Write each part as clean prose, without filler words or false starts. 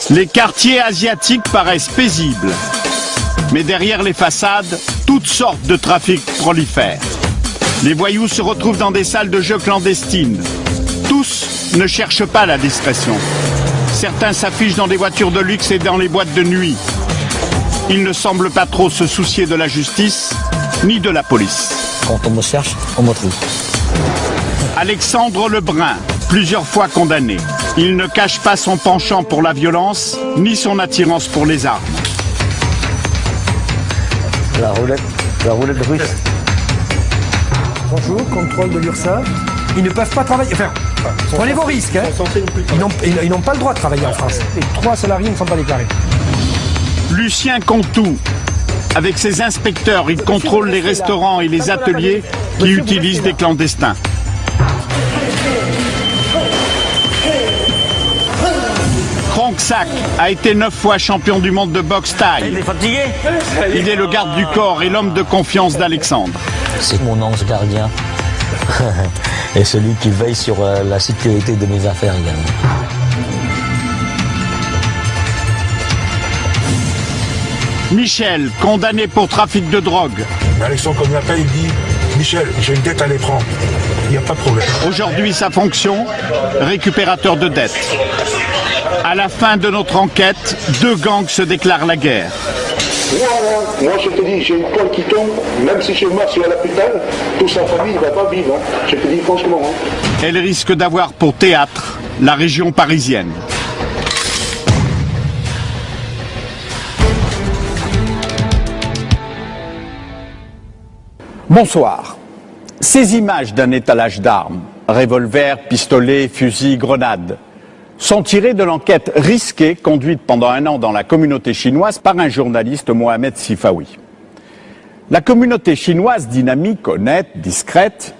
Les quartiers asiatiques paraissent paisibles. Mais derrière les façades, toutes sortes de trafics prolifèrent. Les voyous se retrouvent dans des salles de jeux clandestines. Tous ne cherchent pas la discrétion. Certains s'affichent dans des voitures de luxe et dans les boîtes de nuit. Ils ne semblent pas trop se soucier de la justice, ni de la police. Quand on me cherche, on me trouve. Alexandre Lebrun, plusieurs fois condamné. Il ne cache pas son penchant pour la violence, ni son attirance pour les armes. La roulette russe. Bonjour, contrôle de l'URSSAF. Ils ne peuvent pas travailler. Enfin, prenez vos risques. Hein. Ils n'ont pas le droit de travailler en France. Et 3 salariés ne sont pas déclarés. Lucien Contou. Avec ses inspecteurs, il contrôle les restaurants et les ateliers qui utilisent des clandestins. Kronksak a été 9 fois champion du monde de boxe thaï. Il est le garde du corps et l'homme de confiance d'Alexandre. C'est mon ange gardien et celui qui veille sur la sécurité de mes affaires également. Michel, condamné pour trafic de drogue. Alexandre, comme il l'appelle, il dit « Michel, j'ai une dette à les prendre. » Il n'y a pas de problème. Aujourd'hui, sa fonction, récupérateur de dettes. À la fin de notre enquête, 2 gangs se déclarent la guerre. Moi je te dis, j'ai une poêle qui tombe, même si je meurs sur la l'hôpital, toute sa famille ne va pas vivre. Hein. Je te dis franchement. Hein. Elle risque d'avoir pour théâtre la région parisienne. Bonsoir. Ces images d'un étalage d'armes, revolvers, pistolets, fusils, grenades, sont tirées de l'enquête risquée conduite pendant 1 an dans la communauté chinoise par un journaliste, Mohamed Sifawi. La communauté chinoise, dynamique, honnête, discrète,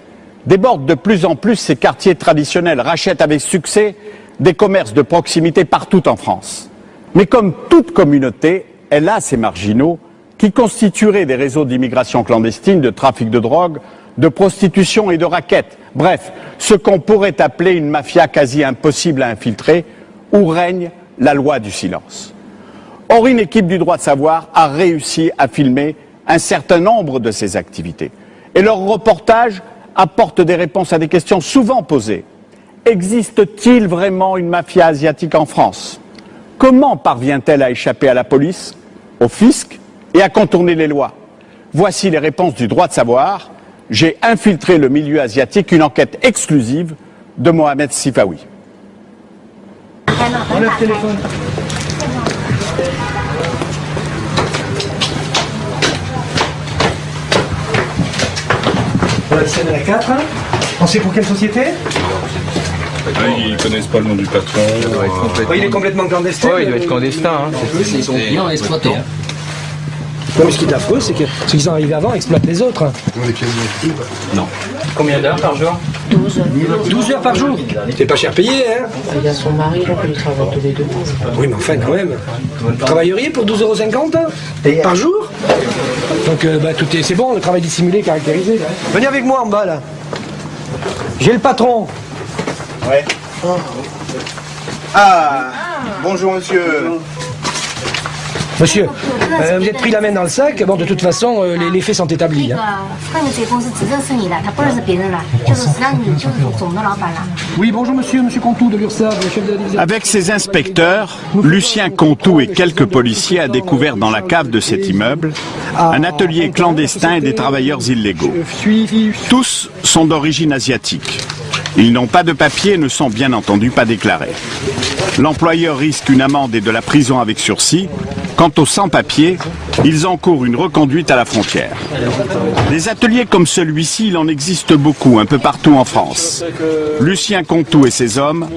déborde de plus en plus ses quartiers traditionnels, rachète avec succès des commerces de proximité partout en France. Mais comme toute communauté, elle a ses marginaux qui constitueraient des réseaux d'immigration clandestine, de trafic de drogue, de prostitution et de raquettes. Bref, ce qu'on pourrait appeler une mafia quasi impossible à infiltrer, où règne la loi du silence. Or, une équipe du droit de savoir a réussi à filmer un certain nombre de ces activités. Et leur reportage apporte des réponses à des questions souvent posées. Existe-t-il vraiment une mafia asiatique en France? Comment parvient-elle à échapper à la police, au fisc et à contourner les lois? Voici les réponses du droit de savoir. J'ai infiltré le milieu asiatique, une enquête exclusive de Mohamed Sifawi. On a le téléphone. Voilà le scène à 4. On sait pour quelle société? Ils connaissent pas le nom du patron. Il est complètement clandestin. Oui, il doit être clandestin. Ils sont clients exploités. Non, mais ce qui est affreux, c'est que ceux qui sont arrivés avant exploitent les autres. Non. Combien d'heures par jour? 12 heures. 12 heures par jour. C'est pas cher payé, hein? Il y a son mari, là, qui travaille tous les 2. Oui, mais enfin, quand même. Vous travailleriez pour 12,50 € par jour? Donc, c'est bon, le travail dissimulé, caractérisé. Venez avec moi en bas, là. J'ai le patron. Ouais. Ah, bonjour monsieur. Monsieur, vous êtes pris la main dans le sac. Bon, de toute façon, les faits sont établis. Hein. Oui, bonjour monsieur Contou de l'URSSAF, le chef de la division. Avec ses inspecteurs, Lucien Contou et quelques policiers a découvert dans la cave de cet immeuble un atelier clandestin et des travailleurs illégaux. Tous sont d'origine asiatique. Ils n'ont pas de papier et ne sont bien entendu pas déclarés. L'employeur risque une amende et de la prison avec sursis. Quant aux sans-papiers, ils encourent une reconduite à la frontière. Des ateliers comme celui-ci, il en existe beaucoup, un peu partout en France. Lucien Contou et ses hommes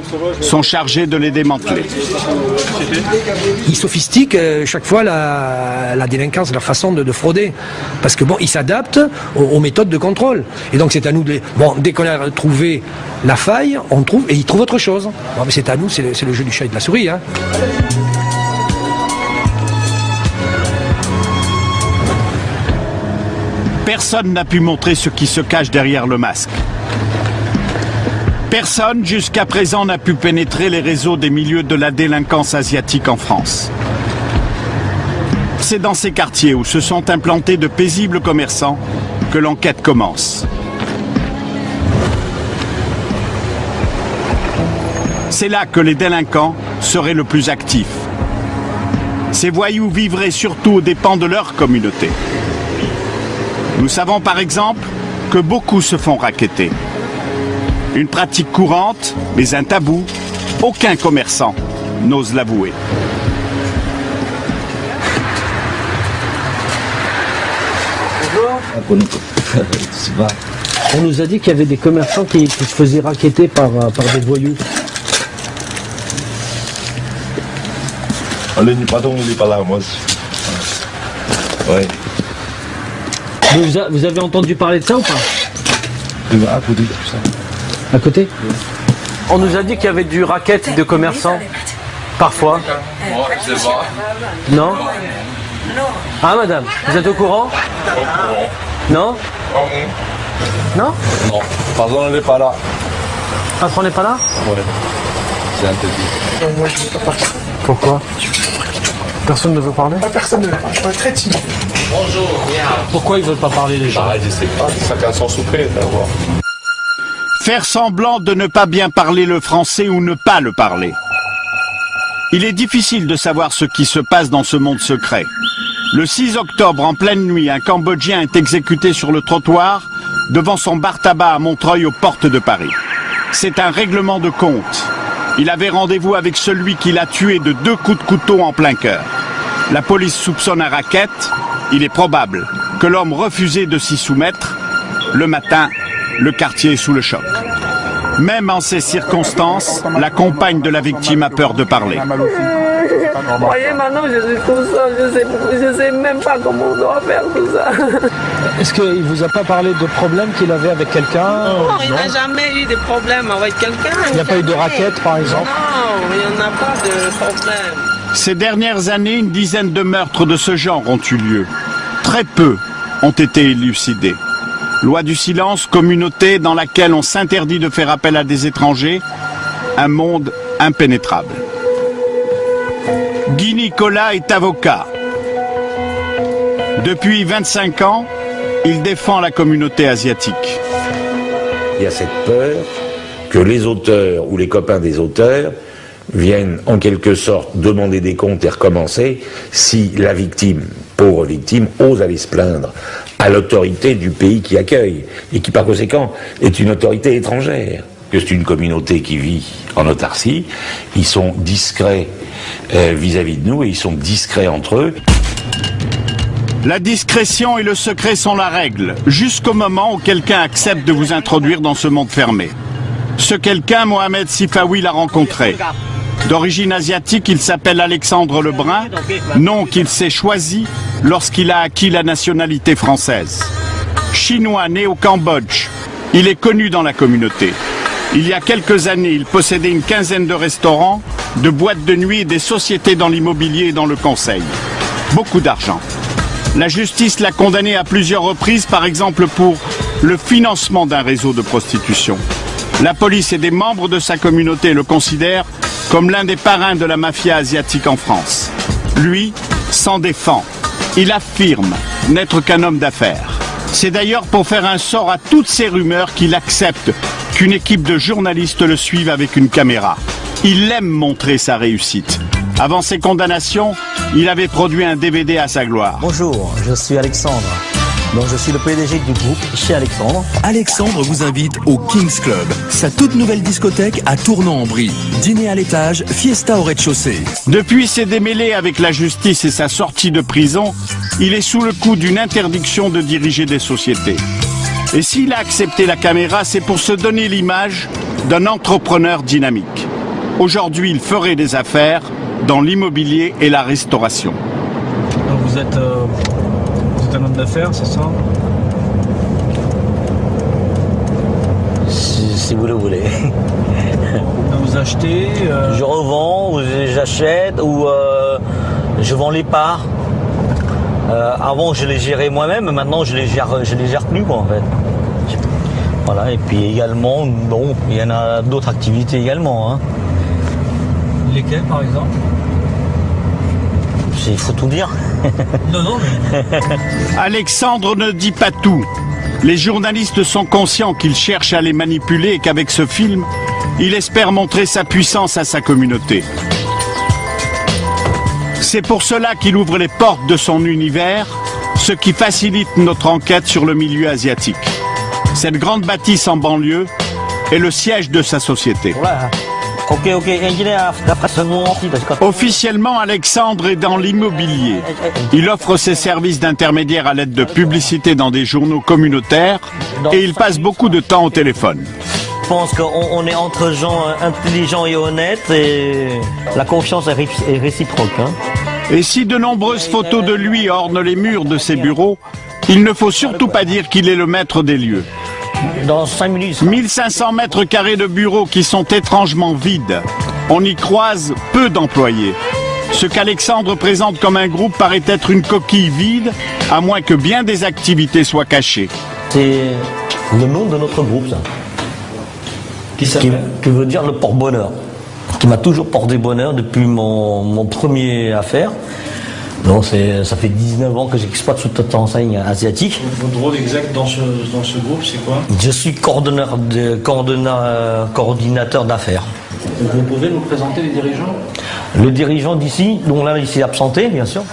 sont chargés de les démanteler. Ils sophistiquent chaque fois la délinquance, leur façon de frauder. Parce que bon, ils s'adaptent aux méthodes de contrôle. Et donc c'est à nous de dès qu'on a trouvé la faille, on trouve, et ils trouvent autre chose. Bon, mais c'est à nous, c'est le jeu du chat et de la souris. Hein. Personne n'a pu montrer ce qui se cache derrière le masque. Personne jusqu'à présent n'a pu pénétrer les réseaux des milieux de la délinquance asiatique en France. C'est dans ces quartiers où se sont implantés de paisibles commerçants que l'enquête commence. C'est là que les délinquants seraient le plus actifs. Ces voyous vivraient surtout aux dépens de leur communauté. Nous savons par exemple que beaucoup se font racketter. Une pratique courante, mais un tabou, aucun commerçant n'ose l'avouer. On nous a dit qu'il y avait des commerçants qui se faisaient racketter par des voyous. Le patron il n'est pas là, moi. Ouais. Vous avez entendu parler de ça ou pas? À côté, tout ça. À côté? On nous a dit qu'il y avait du racket de commerçants. Parfois. Non? Ah madame, vous êtes au courant? Non? Non? Non, pardon, n'est pas là. Patron n'est pas là? Ouais. C'est interdit. Pourquoi? Personne ne veut parler? Personne ne veut pas, je suis très timide. Pourquoi ils veulent pas parler les gens? Je sais pas, chacun son soufflet, d'avoir. Faire semblant de ne pas bien parler le français ou ne pas le parler. Il est difficile de savoir ce qui se passe dans ce monde secret. Le 6 octobre, en pleine nuit, un Cambodgien est exécuté sur le trottoir devant son bar-tabac à Montreuil aux portes de Paris. C'est un règlement de compte. Il avait rendez-vous avec celui qui l'a tué de 2 coups de couteau en plein cœur. La police soupçonne un racket. Il est probable que l'homme refusait de s'y soumettre. Le matin, le quartier est sous le choc. Même en ces circonstances, la compagne de la victime a peur de parler. Voyez, maintenant je suis tout seul, je sais même pas comment on doit faire tout ça. Est-ce qu'il vous a pas parlé de problèmes qu'il avait avec quelqu'un? Non, il n'a jamais eu de problème avec quelqu'un. Il n'y a pas eu de raquette par exemple? Non, il n'y en a pas de problème. Ces dernières années, une dizaine de meurtres de ce genre ont eu lieu. Très peu ont été élucidés. Loi du silence, communauté dans laquelle on s'interdit de faire appel à des étrangers, un monde impénétrable. Guy Nicolas est avocat. Depuis 25 ans, il défend la communauté asiatique. Il y a cette peur que les auteurs ou les copains des auteurs viennent en quelque sorte demander des comptes et recommencer si la victime, pauvre victime, ose aller se plaindre à l'autorité du pays qui accueille et qui par conséquent est une autorité étrangère. Que c'est une communauté qui vit en autarcie, ils sont discrets vis-à-vis de nous et ils sont discrets entre eux. La discrétion et le secret sont la règle, jusqu'au moment où quelqu'un accepte de vous introduire dans ce monde fermé. Ce quelqu'un, Mohamed Sifawi, l'a rencontré. D'origine asiatique, il s'appelle Alexandre Lebrun, nom qu'il s'est choisi lorsqu'il a acquis la nationalité française. Chinois né au Cambodge, il est connu dans la communauté. Il y a quelques années, il possédait une quinzaine de restaurants, de boîtes de nuit et des sociétés dans l'immobilier et dans le conseil. Beaucoup d'argent. La justice l'a condamné à plusieurs reprises, par exemple pour le financement d'un réseau de prostitution. La police et des membres de sa communauté le considèrent comme l'un des parrains de la mafia asiatique en France. Lui s'en défend. Il affirme n'être qu'un homme d'affaires. C'est d'ailleurs pour faire un sort à toutes ces rumeurs qu'il accepte qu'une équipe de journalistes le suive avec une caméra. Il aime montrer sa réussite. Avant ses condamnations, il avait produit un DVD à sa gloire. Bonjour, je suis Alexandre. Donc je suis le PDG du groupe chez Alexandre. Alexandre vous invite au Kings Club, sa toute nouvelle discothèque à Tournan-en-Brie. Dîner à l'étage, fiesta au rez-de-chaussée. Depuis ses démêlés avec la justice et sa sortie de prison, il est sous le coup d'une interdiction de diriger des sociétés. Et s'il a accepté la caméra, c'est pour se donner l'image d'un entrepreneur dynamique. Aujourd'hui, il ferait des affaires dans l'immobilier et la restauration. Donc vous êtes un homme d'affaires, c'est ça? Si vous le voulez. Vous achetez Je revends, ou j'achète, ou je vends les parts. Avant je les gérais moi-même, maintenant je les gère plus quoi en fait. Voilà, et puis également, bon, il y en a d'autres activités également. Hein. Lesquels, par exemple? Il faut tout dire. Non. Alexandre ne dit pas tout. Les journalistes sont conscients qu'il cherche à les manipuler et qu'avec ce film, il espère montrer sa puissance à sa communauté. C'est pour cela qu'il ouvre les portes de son univers, ce qui facilite notre enquête sur le milieu asiatique. Cette grande bâtisse en banlieue est le siège de sa société. Officiellement, Alexandre est dans l'immobilier. Il offre ses services d'intermédiaire à l'aide de publicités dans des journaux communautaires et il passe beaucoup de temps au téléphone. Je pense qu'on est entre gens intelligents et honnêtes et la confiance est réciproque. Hein. Et si de nombreuses photos de lui ornent les murs de ses bureaux, il ne faut surtout pas dire qu'il est le maître des lieux. Dans 5 minutes. 1500 mètres carrés de bureaux qui sont étrangement vides. On y croise peu d'employés. Ce qu'Alexandre présente comme un groupe paraît être une coquille vide, à moins que bien des activités soient cachées. C'est le nom de notre groupe, ça. Qui veut dire le porte-bonheur. Qui m'a toujours porté bonheur depuis mon premier affaire. Donc ça fait 19 ans que j'exploite sous cette enseigne asiatique. Votre rôle exact dans ce groupe, c'est quoi? Je suis coordinateur d'affaires. Vous pouvez nous présenter les dirigeants? Le dirigeant d'ici, dont là il s'est absenté, bien sûr.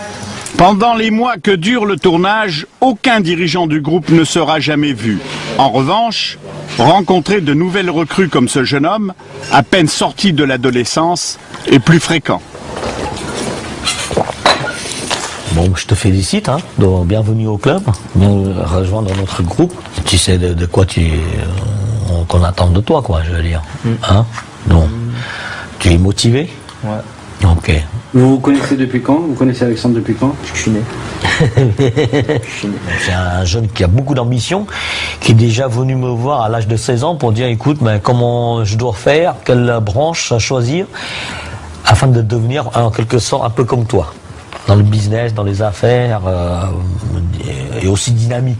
Pendant les mois que dure le tournage, aucun dirigeant du groupe ne sera jamais vu. En revanche, rencontrer de nouvelles recrues comme ce jeune homme, à peine sorti de l'adolescence, est plus fréquent. Bon, je te félicite, hein, bienvenue au club, rejoindre notre groupe. Tu sais de quoi qu'on attend de toi, quoi, je veux dire. Hein? Donc, tu es motivé? Ouais. Ok. Vous vous connaissez depuis quand? Vous connaissez Alexandre depuis quand? Je suis né. C'est un jeune qui a beaucoup d'ambition, qui est déjà venu me voir à l'âge de 16 ans pour dire, écoute, comment je dois faire, quelle branche choisir, afin de devenir en quelque sorte un peu comme toi. Dans le business, dans les affaires, et aussi dynamique.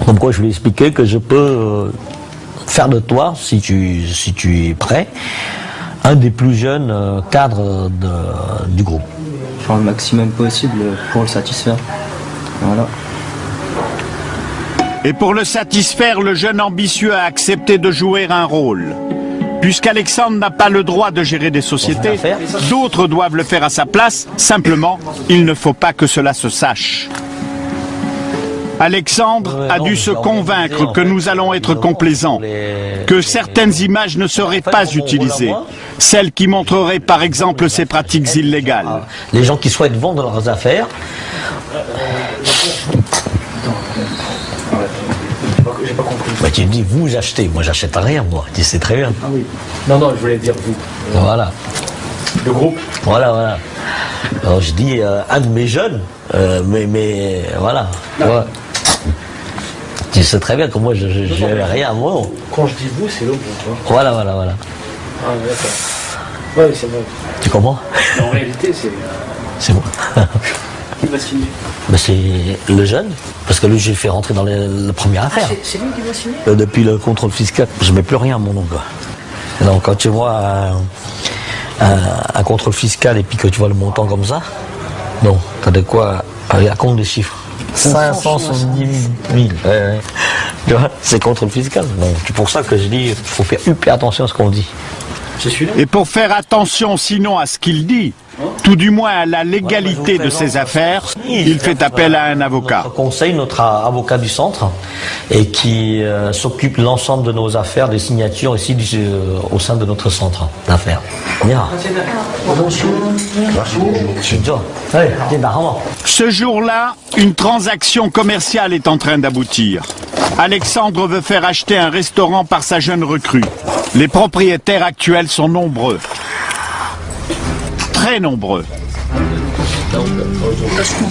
Comme quoi je lui ai expliqué que je peux faire de toi, si tu es prêt, un des plus jeunes cadres du groupe. Faire le maximum possible pour le satisfaire. Voilà. Et pour le satisfaire, le jeune ambitieux a accepté de jouer un rôle. Puisqu'Alexandre n'a pas le droit de gérer des sociétés, d'autres doivent le faire à sa place. Simplement, il ne faut pas que cela se sache. Alexandre a dû se convaincre que nous allons être complaisants, que certaines images ne seraient pas utilisées, celles qui montreraient par exemple ces pratiques illégales. Les gens qui souhaitent vendre leurs affaires. J'ai pas compris. Bah, tu me dis, vous achetez, moi j'achète rien, moi. Tu sais très bien. Ah oui. Non, je voulais dire vous. Voilà. Le groupe. Voilà. Alors je dis un de mes jeunes, mais voilà. Ouais. Tu sais très bien que moi je n'ai rien à moi. Quand je dis vous, c'est le groupe. Hein. Voilà. Ah d'accord. Ouais, c'est vrai. Tu comprends? En réalité, c'est. C'est moi. Qui va signer? C'est le jeune, parce que lui j'ai fait rentrer dans la première affaire. C'est lui qui va signer? Depuis le contrôle fiscal, je mets plus rien à mon nom. Quoi. Donc quand tu vois un contrôle fiscal et puis que tu vois le montant comme ça, non, t'as de quoi, à compte des chiffres. 570 000. Ouais. Tu vois, c'est contrôle fiscal. Donc c'est pour ça que je dis, il faut faire hyper attention à ce qu'on dit. Et pour faire attention sinon à ce qu'il dit, tout du moins à la légalité de ses affaires, il fait appel à un avocat. Notre conseil, notre avocat du centre, et qui s'occupe de l'ensemble de nos affaires, des signatures ici au sein de notre centre d'affaires. Ce jour-là, une transaction commerciale est en train d'aboutir. Alexandre veut faire acheter un restaurant par sa jeune recrue. Les propriétaires actuels sont nombreux. Très nombreux.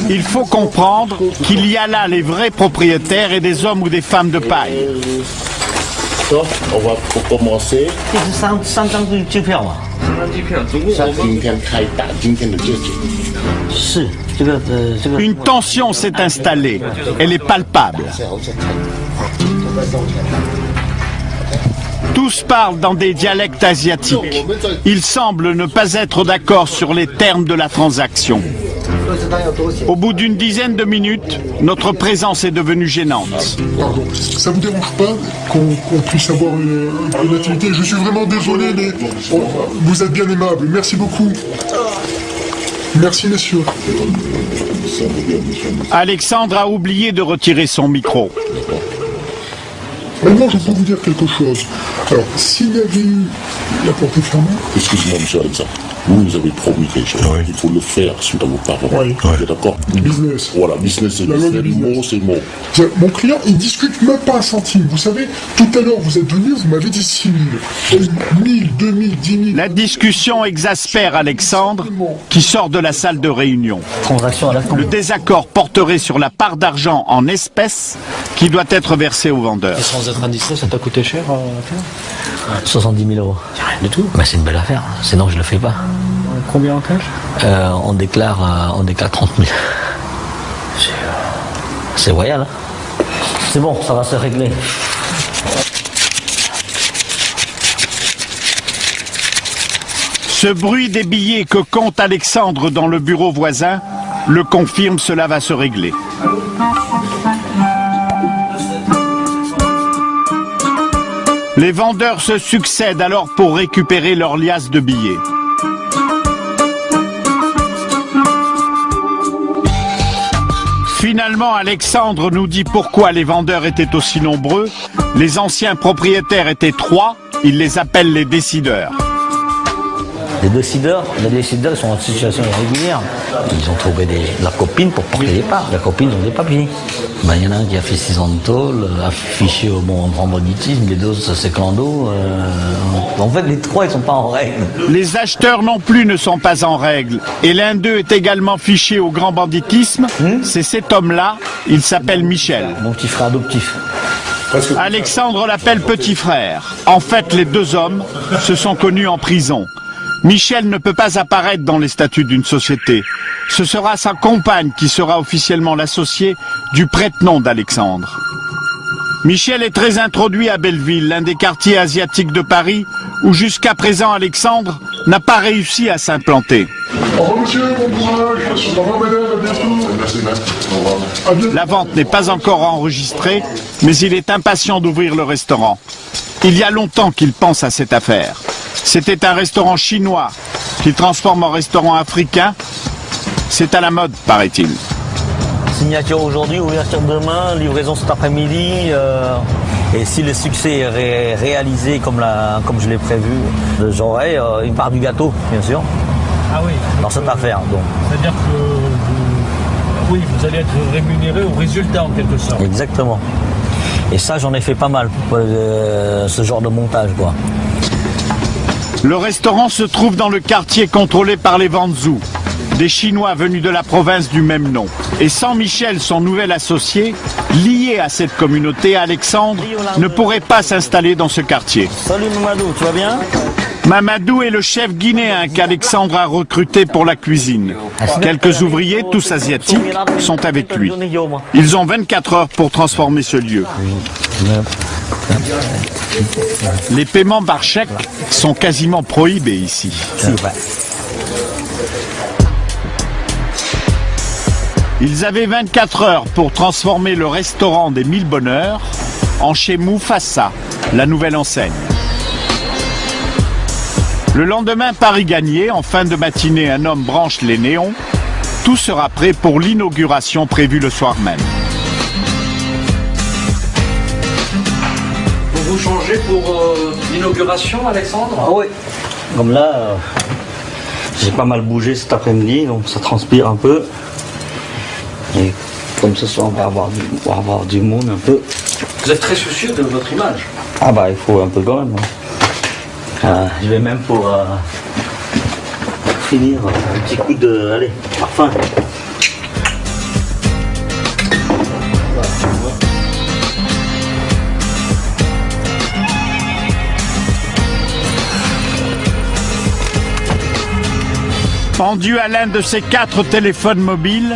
Il faut comprendre qu'il y a là les vrais propriétaires et des hommes ou des femmes de paille. On va commencer. Une tension s'est installée. Elle est palpable. Tous parlent dans des dialectes asiatiques. Ils semblent ne pas être d'accord sur les termes de la transaction. Au bout d'une dizaine de minutes, notre présence est devenue gênante. Pardon, ça vous dérange pas qu'on puisse avoir une activité? Je suis vraiment désolé, mais vous êtes bien aimable. Merci beaucoup. Merci, messieurs. Alexandre a oublié de retirer son micro. Maintenant, je peux vous dire quelque chose. Alors, s'il y avait eu la porte fermée... Excusez-moi, monsieur Alexandre. Vous avez promis quelque chose. Il faut le faire suite à vos paroles. Oui. D'accord. Business. Voilà, business, c'est business. Le mot, c'est le mot. Mon client, il discute même pas un centime. Vous savez, tout à l'heure, vous êtes venu, vous m'avez dit 6 000. 1000, 2000, 10 000... La discussion exaspère Alexandre, qui sort de la salle de réunion. Transaction à la con. Le désaccord porterait sur la part d'argent en espèces qui doit être versée au vendeur. Et sans être indiscret, ça t'a coûté cher à faire? 70 000 euros. Rien du tout. Bah, c'est une belle affaire, sinon je le fais pas. Combien en cash? On déclare 30 000. C'est royal, hein? C'est bon, ça va se régler. Ce bruit des billets que compte Alexandre dans le bureau voisin le confirme, cela va se régler. Les vendeurs se succèdent alors pour récupérer leur liasse de billets. Finalement, Alexandre nous dit pourquoi les vendeurs étaient aussi nombreux. Les anciens propriétaires étaient 3, il les appelle les décideurs. Les décideurs ils sont en situation irrégulière. Ils ont trouvé la copine pour porter les parts. La copine ont des papiers. Ben, il y en a un qui a fait 6 ans de tôle, affiché au grand banditisme, les deux c'est clando. En fait, les 3 ils sont pas en règle. Les acheteurs non plus ne sont pas en règle. Et l'un d'eux est également fiché au grand banditisme. C'est cet homme-là, il s'appelle Michel. Mon petit frère adoptif. Alexandre l'appelle petit frère. En fait, les deux hommes se sont connus en prison. Michel ne peut pas apparaître dans les statuts d'une société. Ce sera sa compagne qui sera officiellement l'associée du prête-nom d'Alexandre. Michel est très introduit à Belleville, l'un des quartiers asiatiques de Paris, où jusqu'à présent Alexandre n'a pas réussi à s'implanter. Au revoir, monsieur, bon courage. Au revoir, madame, à bientôt. Merci, au revoir. La vente n'est pas encore enregistrée, mais il est impatient d'ouvrir le restaurant. Il y a longtemps qu'il pense à cette affaire. C'était un restaurant chinois qu'il transforme en restaurant africain. C'est à la mode, paraît-il. Signature aujourd'hui, ouverture demain, livraison cet après-midi. Et si le succès est réalisé comme je l'ai prévu, j'aurai une part du gâteau, bien sûr. Ah oui. Dans cette affaire. C'est-à-dire que vous allez être rémunéré au résultat en quelque sorte. Exactement. Et ça, j'en ai fait pas mal, ce genre de montage, quoi. Le restaurant se trouve dans le quartier contrôlé par les Wanzhou, des Chinois venus de la province du même nom. Et sans Michel, son nouvel associé, lié à cette communauté, Alexandre ne pourrait pas s'installer dans ce quartier. Salut Mamadou, tu vas bien? Mamadou est le chef guinéen qu'Alexandre a recruté pour la cuisine. Quelques ouvriers, tous asiatiques, sont avec lui. Ils ont 24 heures pour transformer ce lieu. Les paiements par chèque sont quasiment prohibés ici. Ils avaient 24 heures pour transformer le restaurant des 1000 Bonheurs en chez Mufasa, la nouvelle enseigne. Le lendemain, Paris gagné, en fin de matinée, un homme branche les néons. Tout sera prêt pour l'inauguration prévue le soir même. Vous changez pour l'inauguration, Alexandre? Oui. Comme là, j'ai pas mal bougé cet après-midi, donc ça transpire un peu. Et comme ce soir, on va avoir du monde un peu. Vous êtes très soucieux de votre image? Ah bah, il faut un peu quand même. Je vais même pour finir un petit coup de... Allez, parfum. Pendu à l'un de ses 4 téléphones mobiles,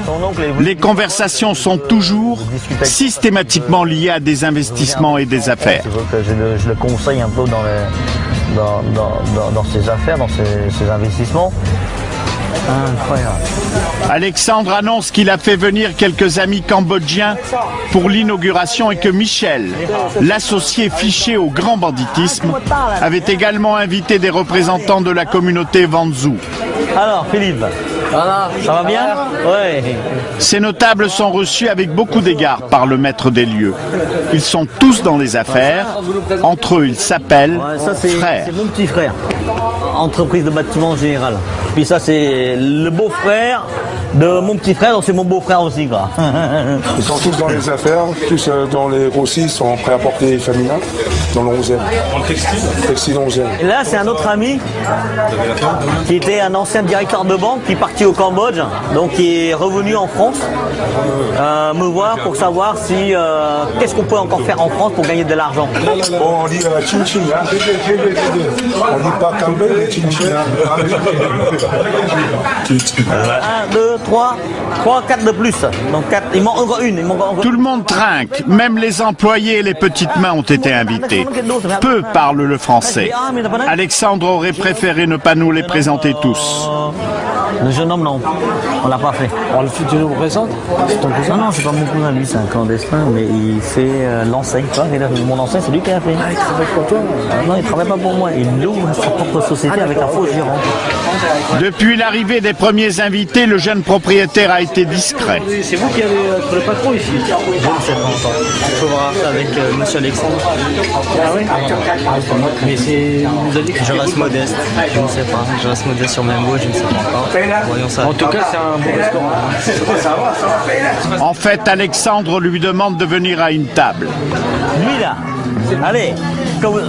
les conversations sont toujours systématiquement liées à des investissements et des affaires. Je le conseille un peu dans ses affaires, dans ses investissements. Incroyable. Alexandre annonce qu'il a fait venir quelques amis cambodgiens pour l'inauguration et que Michel, l'associé fiché au grand banditisme, avait également invité des représentants de la communauté Vanzou. Alors Philippe, ça va bien? Ouais. Ces notables sont reçus avec beaucoup d'égards par le maître des lieux. Ils sont tous dans les affaires. Entre eux, ils s'appellent frères. C'est mon petit frère. Entreprise de bâtiment général. Puis ça, c'est le beau-frère de mon petit frère, donc c'est mon beau-frère aussi, quoi. Ils sont tous dans les affaires, tous dans les grossistes, sont prêts à porter féminin, dans le 11e. Dans le textile? Textile 11e. Et là, c'est un autre ami qui était un ancien directeur de banque qui est parti au Cambodge, donc qui est revenu en France me voir pour savoir si qu'est-ce qu'on peut encore faire en France pour gagner de l'argent. On dit chin chin, hein. On dit pas Cambodge, mais chin chin. 1, 2, 3, 4 de plus. Donc 4, il manque encore une. Tout le monde trinque, même les employés et les petites mains ont été invités. Peu parlent le français. Alexandre aurait préféré ne pas nous les présenter tous. Le jeune homme, non, on l'a pas fait. Alors, tu nous présentes? C'est ton cousin? Non, c'est pas mon cousin, lui, c'est un clandestin, mais il fait l'enseigne, tu vois. Mon enseigne, c'est lui qui a fait. Ah, il travaille pour toi? Non, il travaille pas pour moi, il loue sa propre société avec un faux gérant. Depuis l'arrivée des premiers invités, le jeune propriétaire a été discret. C'est vous qui avez le patron ici? Je ne sais pas encore. Il faut voir ça avec monsieur Alexandre. Ah oui? Mais c'est... Je reste modeste, je ne sais pas. Je reste modeste sur Membo, je ne sais pas encore. Voyons ça. En tout cas, c'est un bon restaurant. En fait, Alexandre lui demande de venir à une table. Lui là, allez,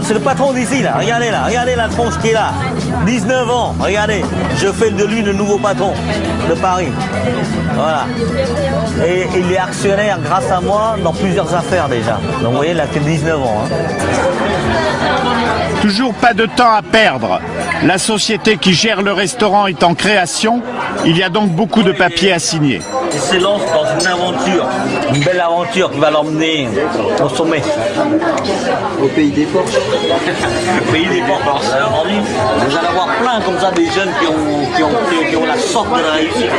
c'est le patron d'ici là, regardez la tronche qui est là. 19 ans, regardez, je fais de lui le nouveau patron de Paris. Voilà. Et il est actionnaire grâce à moi dans plusieurs affaires déjà. Donc vous voyez, il a que 19 ans. Hein. Toujours pas de temps à perdre. La société qui gère le restaurant est en création. Il y a donc beaucoup de papiers à signer. Il se lance dans une aventure, une belle aventure qui va l'emmener au sommet. Au pays des portes. Au pays des portes. Vous allez avoir plein comme ça des jeunes qui ont la sorte de la réussite.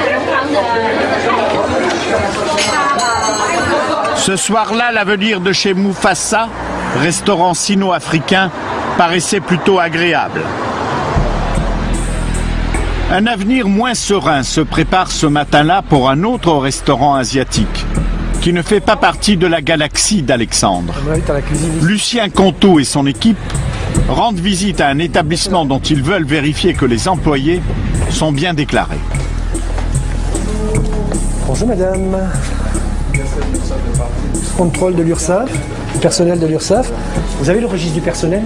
Ce soir-là, l'avenir de chez Mufasa, restaurant sino-africain, paraissait plutôt agréable. Un avenir moins serein se prépare ce matin-là pour un autre restaurant asiatique, qui ne fait pas partie de la galaxie d'Alexandre. Lucien Conto et son équipe rendent visite à un établissement dont ils veulent vérifier que les employés sont bien déclarés. Bonjour madame. Contrôle de l'URSSAF, personnel de l'URSSAF. Vous avez le registre du personnel?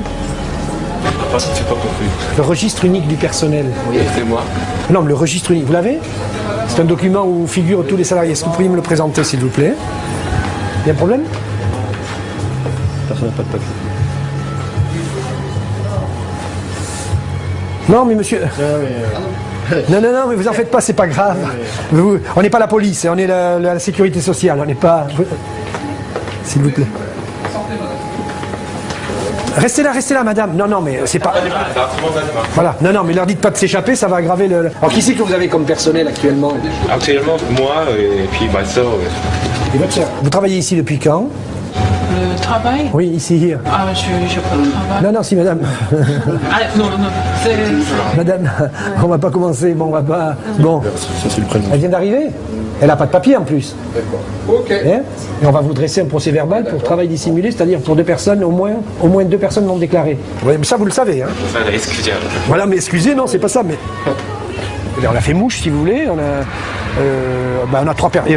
C'est pas compris. Le registre unique du personnel. Oui, c'est moi. Non, mais le registre unique, vous l'avez? C'est un document où figurent tous les salariés. Est-ce que vous pourriez me le présenter, s'il vous plaît? Il y a un problème? Personne n'a pas de papier. Non, mais monsieur... Non, mais vous en faites pas, c'est pas grave. On n'est pas la police, on est la sécurité sociale, on n'est pas... S'il vous plaît. Restez là, madame. Non, mais c'est pas... Voilà, non, mais leur dites pas de s'échapper, ça va aggraver le... Alors, qui c'est que vous avez comme personnel actuellement? Actuellement, moi et puis ma soeur. Et votre soeur. Vous travaillez ici depuis quand? Le travail? Oui, ici, here. Ah, je pas de travail. Non, si, madame. Ah, non, c'est... Madame, on va pas commencer, bon, on va pas... Bon. Ça, c'est le prénom. Elle vient d'arriver? Elle n'a pas de papier en plus. D'accord. Ok. Et on va vous dresser un procès verbal pour travail dissimulé, c'est-à-dire pour 2 personnes, au moins 2 personnes non déclarées. Oui, mais ça, vous le savez. Hein. Excusez. Voilà, mais excusez, non, c'est pas ça, mais... On a fait mouche, si vous voulez. On a 3 personnes.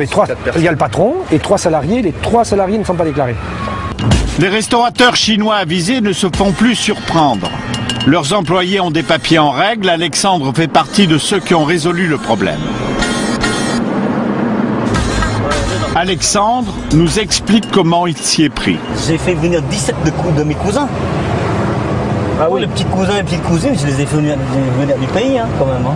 Il y a le patron et 3 salariés. Les 3 salariés ne sont pas déclarés. Les restaurateurs chinois avisés ne se font plus surprendre. Leurs employés ont des papiers en règle. Alexandre fait partie de ceux qui ont résolu le problème. Alexandre nous explique comment il s'y est pris. J'ai fait venir 17 de mes cousins. Ah oui. Les petits cousins et les petites cousines, je les ai fait venir du pays, hein, quand même. Hein.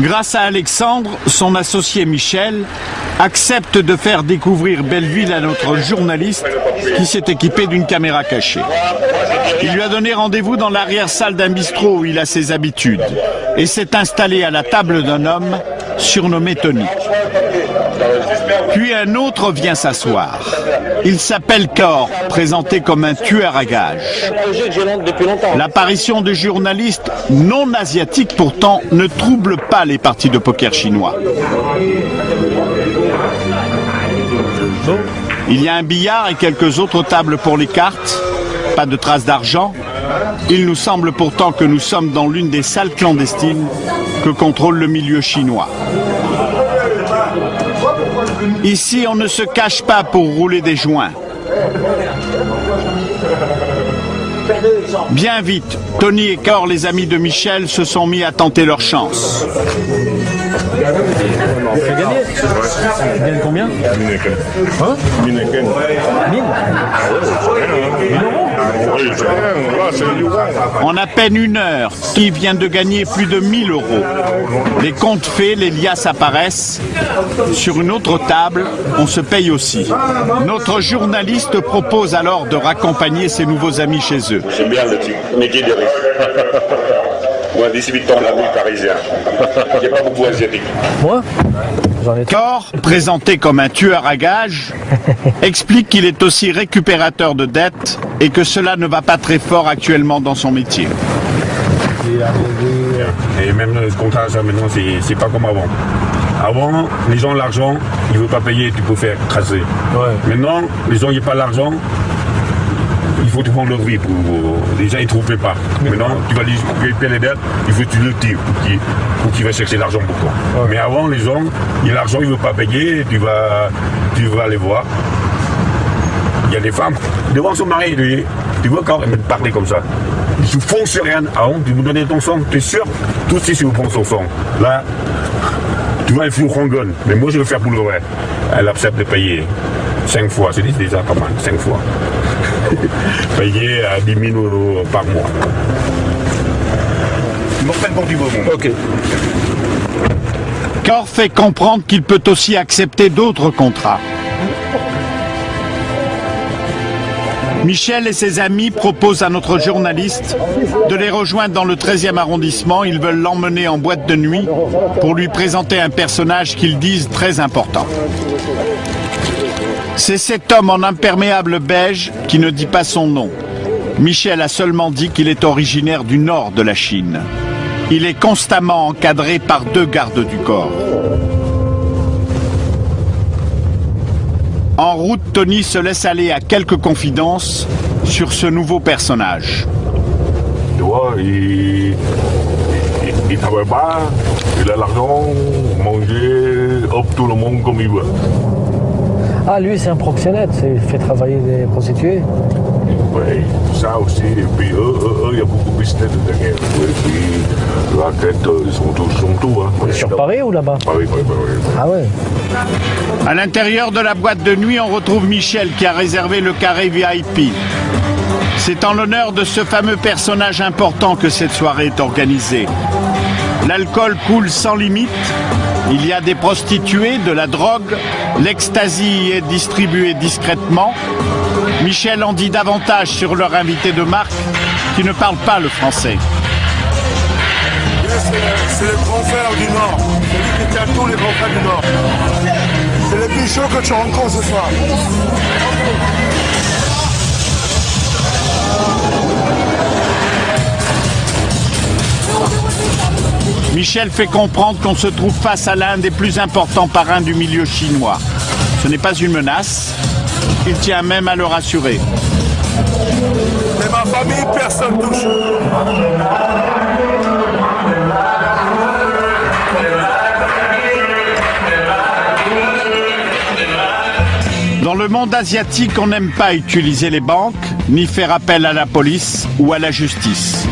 Grâce à Alexandre, son associé Michel accepte de faire découvrir Belleville à notre journaliste qui s'est équipé d'une caméra cachée. Il lui a donné rendez-vous dans l'arrière-salle d'un bistrot où il a ses habitudes et s'est installé à la table d'un homme surnommé Tony. Puis un autre vient s'asseoir. Il s'appelle Cor, présenté comme un tueur à gages. L'apparition de journalistes non asiatiques pourtant ne trouble pas les parties de poker chinois. Il y a un billard et quelques autres tables pour les cartes. Pas de traces d'argent. Il nous semble pourtant que nous sommes dans l'une des salles clandestines que contrôle le milieu chinois. Ici, on ne se cache pas pour rouler des joints. Bien vite, Tony et Cor, les amis de Michel, se sont mis à tenter leur chance. Tu as gagné? Tu gagnes combien? 1000 hein? 1000 En à peine une heure, qui vient de gagner plus de 1000 €. Les comptes faits, les liasses apparaissent. Sur une autre table, on se paye aussi. Notre journaliste propose alors de raccompagner ses nouveaux amis chez eux. J'aime bien le métier de riche. Moi, 18 ans, la nuit parisien. Il n'y a pas beaucoup d'asiatiques. Moi Cor, présenté comme un tueur à gages, explique qu'il est aussi récupérateur de dettes et que cela ne va pas très fort actuellement dans son métier. Et même le contrat, ça, maintenant, c'est pas comme avant. Avant, les gens ont l'argent, ils ne veulent pas payer, tu peux faire crasser. Ouais. Maintenant, les gens n'ont pas l'argent, il faut te prendre le prix. Les gens, ils ne trouvent pas. Maintenant, tu vas lui payer les dettes, il faut que tu le tires pour qu'il va chercher l'argent pour toi. Ouais. Mais avant, les gens, il y a l'argent, ils ne veulent pas payer, tu vas aller voir. Il y a des femmes, devant son mari, tu vois quand même parler comme ça. Tu fonces rien. Ah bon, tu me donnais ton sang, tu es sûr? Tout de suite, si vous prenez son sang. Là, tu vas un fou rongon. Mais moi, je veux faire pour le vrai. Elle accepte de payer 5 fois. C'est déjà pas mal, 5 fois. Payer à 10 000 € par mois. Je me rappelle quand tu veux. Ok. Cor fait comprendre qu'il peut aussi accepter d'autres contrats. Michel et ses amis proposent à notre journaliste de les rejoindre dans le 13e arrondissement. Ils veulent l'emmener en boîte de nuit pour lui présenter un personnage qu'ils disent très important. C'est cet homme en imperméable beige qui ne dit pas son nom. Michel a seulement dit qu'il est originaire du nord de la Chine. Il est constamment encadré par 2 gardes du corps. En route, Tony se laisse aller à quelques confidences sur ce nouveau personnage. Tu vois, il travaille pas, il a l'argent, manger, hop, tout le monde comme il veut. Ah, lui, c'est un proxénète, il fait travailler des prostituées. Oui, ça aussi, et puis eux, il y a beaucoup de business derrière. Et puis, la tête, ils sont tout. Hein. Sur Paris ou là-bas? Paris. Ah ouais. À l'intérieur de la boîte de nuit, on retrouve Michel qui a réservé le carré VIP. C'est en l'honneur de ce fameux personnage important que cette soirée est organisée. L'alcool coule sans limite. Il y a des prostituées, de la drogue, l'ecstasy est distribuée discrètement. Michel en dit davantage sur leur invité de marque qui ne parle pas le français. C'est le grand frère du Nord. C'est lui qui tient tous les grands frères du Nord. C'est le plus chaud que tu rencontres ce soir. Michel fait comprendre qu'on se trouve face à l'un des plus importants parrains du milieu chinois. Ce n'est pas une menace, il tient même à le rassurer. C'est ma famille, personne touche. Dans le monde asiatique, on n'aime pas utiliser les banques, ni faire appel à la police ou à la justice.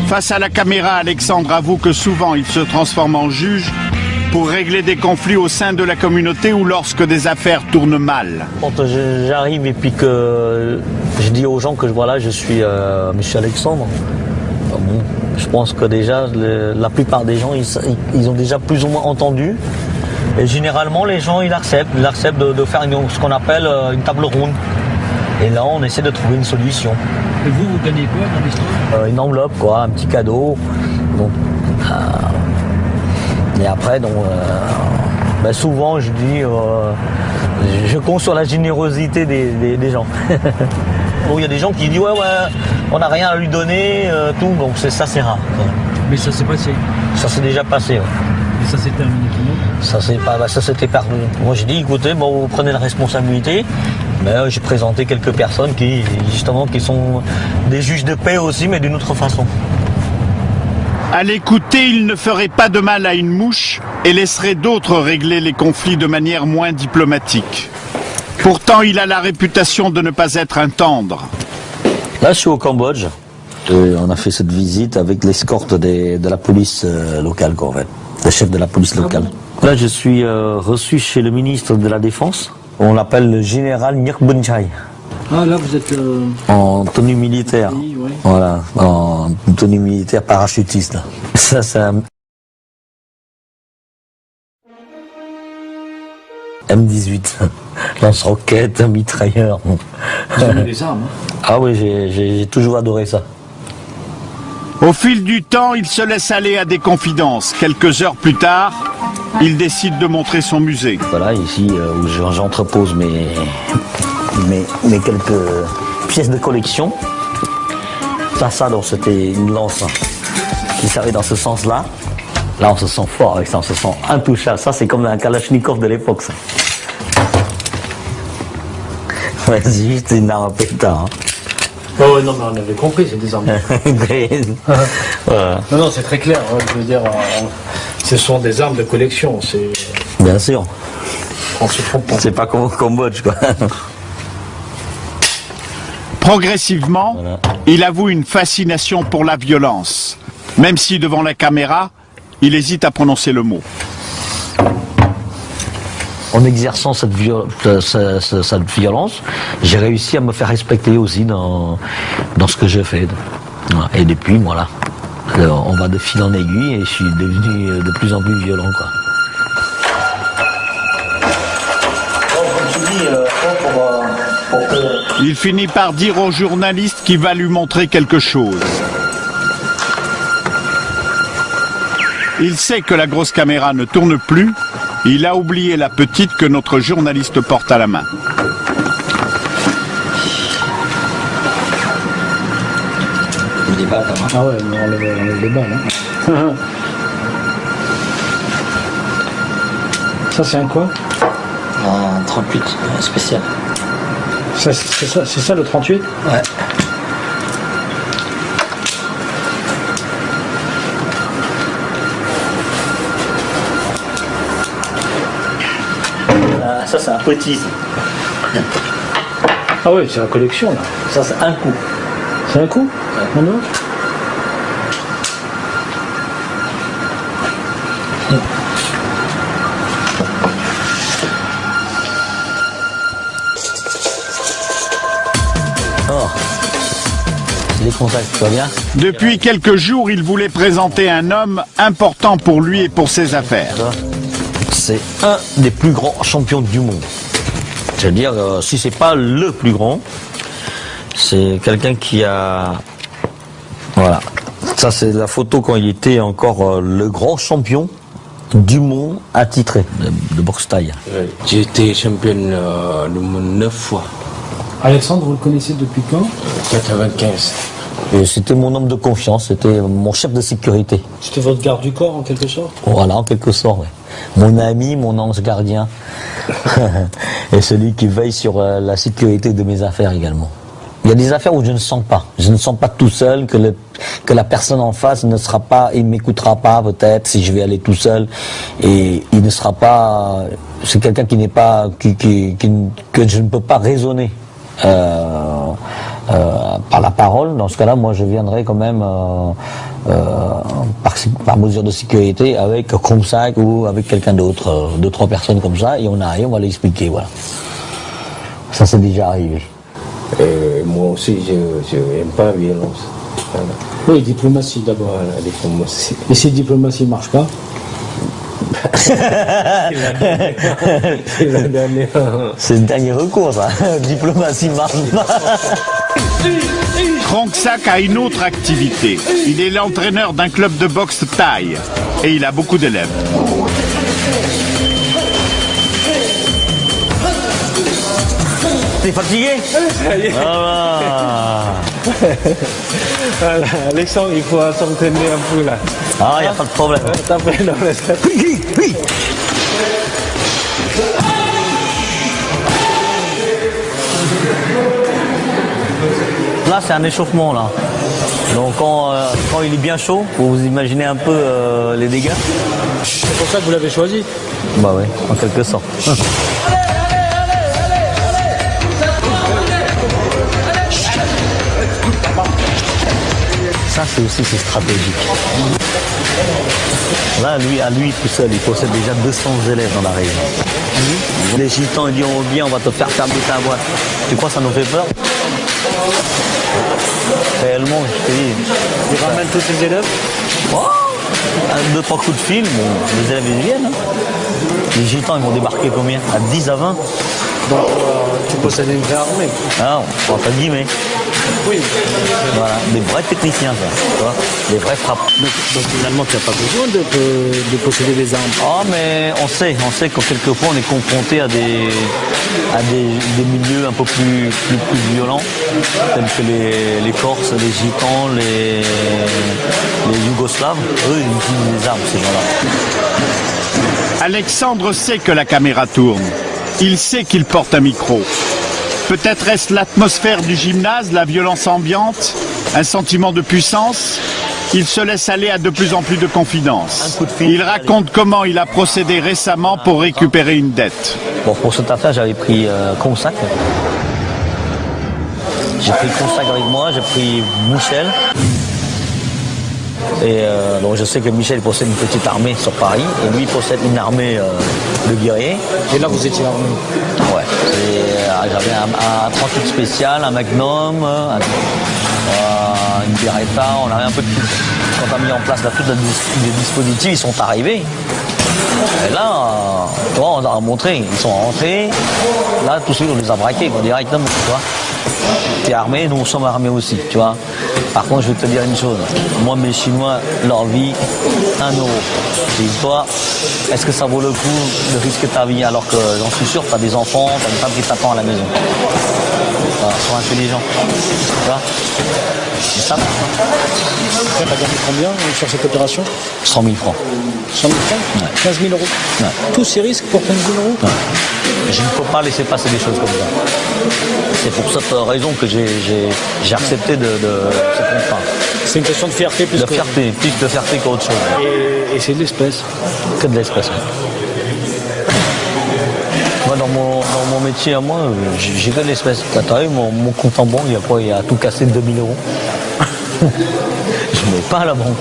Face à la caméra, Alexandre avoue que souvent il se transforme en juge pour régler des conflits au sein de la communauté ou lorsque des affaires tournent mal. Quand j'arrive et puis que je dis aux gens que voilà, je suis monsieur Alexandre, Bon, je pense que déjà, la plupart des gens, ils ont déjà plus ou moins entendu. Et généralement, les gens, ils acceptent de faire ce qu'on appelle une table ronde. Et là, on essaie de trouver une solution. Et vous gagnez quoi dans l'histoire? Une enveloppe, quoi, un petit cadeau. Bon. Et après, donc, souvent, je dis, je compte sur la générosité des gens. Bon, il y a des gens qui disent, ouais, on n'a rien à lui donner, tout, donc ça, c'est rare. Mais ça s'est passé? Ça s'est déjà passé, ouais. Et ça s'est terminé comment? Ça s'était perdu. Moi, j'ai dit, écoutez, bon, vous prenez la responsabilité. Mais j'ai présenté quelques personnes qui sont des juges de paix aussi, mais d'une autre façon. À l'écouter, il ne ferait pas de mal à une mouche et laisserait d'autres régler les conflits de manière moins diplomatique. Pourtant, il a la réputation de ne pas être un tendre. Là, je suis au Cambodge. On a fait cette visite avec l'escorte de la police locale, quoi, en fait. Le chef de la police locale. Là, je suis reçu chez le ministre de la Défense. On l'appelle le général Nyek Bunchai. Ah, là, vous êtes... En tenue militaire. Oui, ouais. Voilà, en tenue militaire parachutiste. Ça, c'est un M18. Lance-roquette, mitrailleur. Vous avez des armes, hein? Ah oui, j'ai toujours adoré ça. Au fil du temps, il se laisse aller à des confidences. Quelques heures plus tard, il décide de montrer son musée. Voilà, ici où j'entrepose mes quelques pièces de collection. Ça, donc c'était une lance qui servait dans ce sens-là. Là, on se sent fort avec ça, on se sent intouchable. Ça, c'est comme un Kalachnikov de l'époque, ça. Ouais, c'est juste une arme à pétard. Hein. Oh non, mais on avait compris, c'est des armes. Voilà. Non, c'est très clair. Je veux dire, ce sont des armes de collection. Bien sûr. On se trompe pas. C'est pas comme au Cambodge, quoi. Progressivement, voilà. Il avoue une fascination pour la violence. Même si devant la caméra, il hésite à prononcer le mot. En exerçant cette violence, j'ai réussi à me faire respecter aussi dans ce que je fais. Et depuis, voilà, on va de fil en aiguille et je suis devenu de plus en plus violent, quoi. Il finit par dire au journaliste qu'il va lui montrer quelque chose. Il sait que la grosse caméra ne tourne plus. Il a oublié la petite que notre journaliste porte à la main. Ah ouais, on enlève les balles. Hein. Ça, c'est un quoi? Un 38 spécial. C'est ça le 38? Ouais. Ça, c'est un petit. Ah oui, c'est la collection, là. Ça, c'est un coup. C'est un coup? Ouais. Un autre? Oh. Les contacts, tu vois bien? Depuis quelques jours, il voulait présenter un homme important pour lui et pour ses affaires. C'est un des plus grands champions du monde. C'est-à-dire, si c'est pas le plus grand, c'est quelqu'un qui a... Voilà. Ça, c'est la photo quand il était encore le grand champion du monde attitré de boxe thaï. J'ai été champion du monde 9 fois. Alexandre, vous le connaissez depuis quand? 95. C'était mon homme de confiance, c'était mon chef de sécurité. C'était votre garde du corps en quelque sorte? Voilà, en quelque sorte, oui. Mon ami, mon ange gardien. Et celui qui veille sur la sécurité de mes affaires également. Il y a des affaires où je ne sens pas. Je ne sens pas tout seul que la personne en face ne sera pas, il m'écoutera pas peut-être si je vais aller tout seul. Et il ne sera pas, c'est quelqu'un qui n'est pas, que je ne peux pas raisonner. Par la parole, dans ce cas-là, moi je viendrai quand même par mesure de sécurité avec Comsac ou avec quelqu'un d'autre, 2-3 personnes comme ça, et on arrive, on va l'expliquer, voilà. Ça c'est déjà arrivé. Moi aussi, je n'aime pas la violence. Oui, diplomatie d'abord, les fonds. Et si diplomatie ne marche pas? C'est le dernier recours, ça. Diplomatie marche pas. Krongsak a une autre activité. Il est l'entraîneur d'un club de boxe thaï et il a beaucoup d'élèves. T'es fatigué? Voilà, Alexandre, il faut s'entraîner un peu là. Ah, il n'y a pas de problème. Là, c'est un échauffement, là. Donc, quand il est bien chaud, vous imaginez un peu les dégâts. C'est pour ça que vous l'avez choisi? Bah oui, en quelque sorte. Ça, c'est stratégique. Là, à lui tout seul, il possède déjà 200 élèves dans la région. Les gitans, ils disent, oh, bien, on va te faire fermer ta boîte. Tu crois que ça nous fait peur? Réellement, je te dis. Il ramène tous ses élèves? Oh, 2-3 coups de fil, bon, les élèves ils viennent. Hein. Les gitans, ils vont débarquer combien? À 10 à 20? Donc, tu possèdes une vraie armée? Ah, entre guillemets. Oui. Voilà, des vrais techniciens, ça, tu vois, des vrais frappes. Donc finalement, tu n'as pas besoin de posséder des armes. Ah, mais on sait que quelquefois on est confronté à des milieux un peu plus violents, tels que les Corses, les Gitans, les Yougoslaves. Eux, ils utilisent des armes, ces gens-là. Alexandre sait que la caméra tourne. Il sait qu'il porte un micro. Peut-être est-ce l'atmosphère du gymnase, la violence ambiante, un sentiment de puissance? Il se laisse aller à de plus en plus de confidences. Il raconte comment il a procédé récemment pour récupérer une dette. Bon, pour cette affaire, j'avais pris Krongsak. J'ai pris Krongsak avec moi, j'ai pris Michel. Et donc je sais que Michel possède une petite armée sur Paris et lui possède une armée de guerriers. Et là vous étiez armé? Ouais, j'avais un 38 spécial, un Magnum, une Beretta, on avait un peu de tout. Quand on a mis en place tout les dispositifs, ils sont arrivés. Et là, tu vois, on leur a montré, ils sont rentrés. Là, tout de suite, on les a braqués directement, tu vois. T'es armé, nous sommes armés aussi, tu vois. Par contre, je vais te dire une chose. Moi, mes Chinois, leur vie, 1 €. Et toi, est-ce que ça vaut le coup de risquer ta vie alors que j'en suis sûr, tu as des enfants, tu as une femme qui t'attend à la maison. Voilà, sois intelligent. Tu vois. C'est ça. Tu as gagné combien sur cette opération? 100 000 francs. 100 000 francs? Ouais. 15 000 €. Ouais. Tous ces risques pour 15 000 €? Ouais. Je ne peux pas laisser passer des choses comme ça. C'est pour cette raison que j'ai accepté de ce contrat. C'est une question de fierté plus de fierté, plus de fierté qu'autre chose. Et c'est de l'espèce? Que de l'espèce. Moi, dans mon métier à moi, j'ai que de l'espèce. T'as vu, mon compte en banque, il y a tout cassé de 2 000 €. Je ne mets pas à la banque.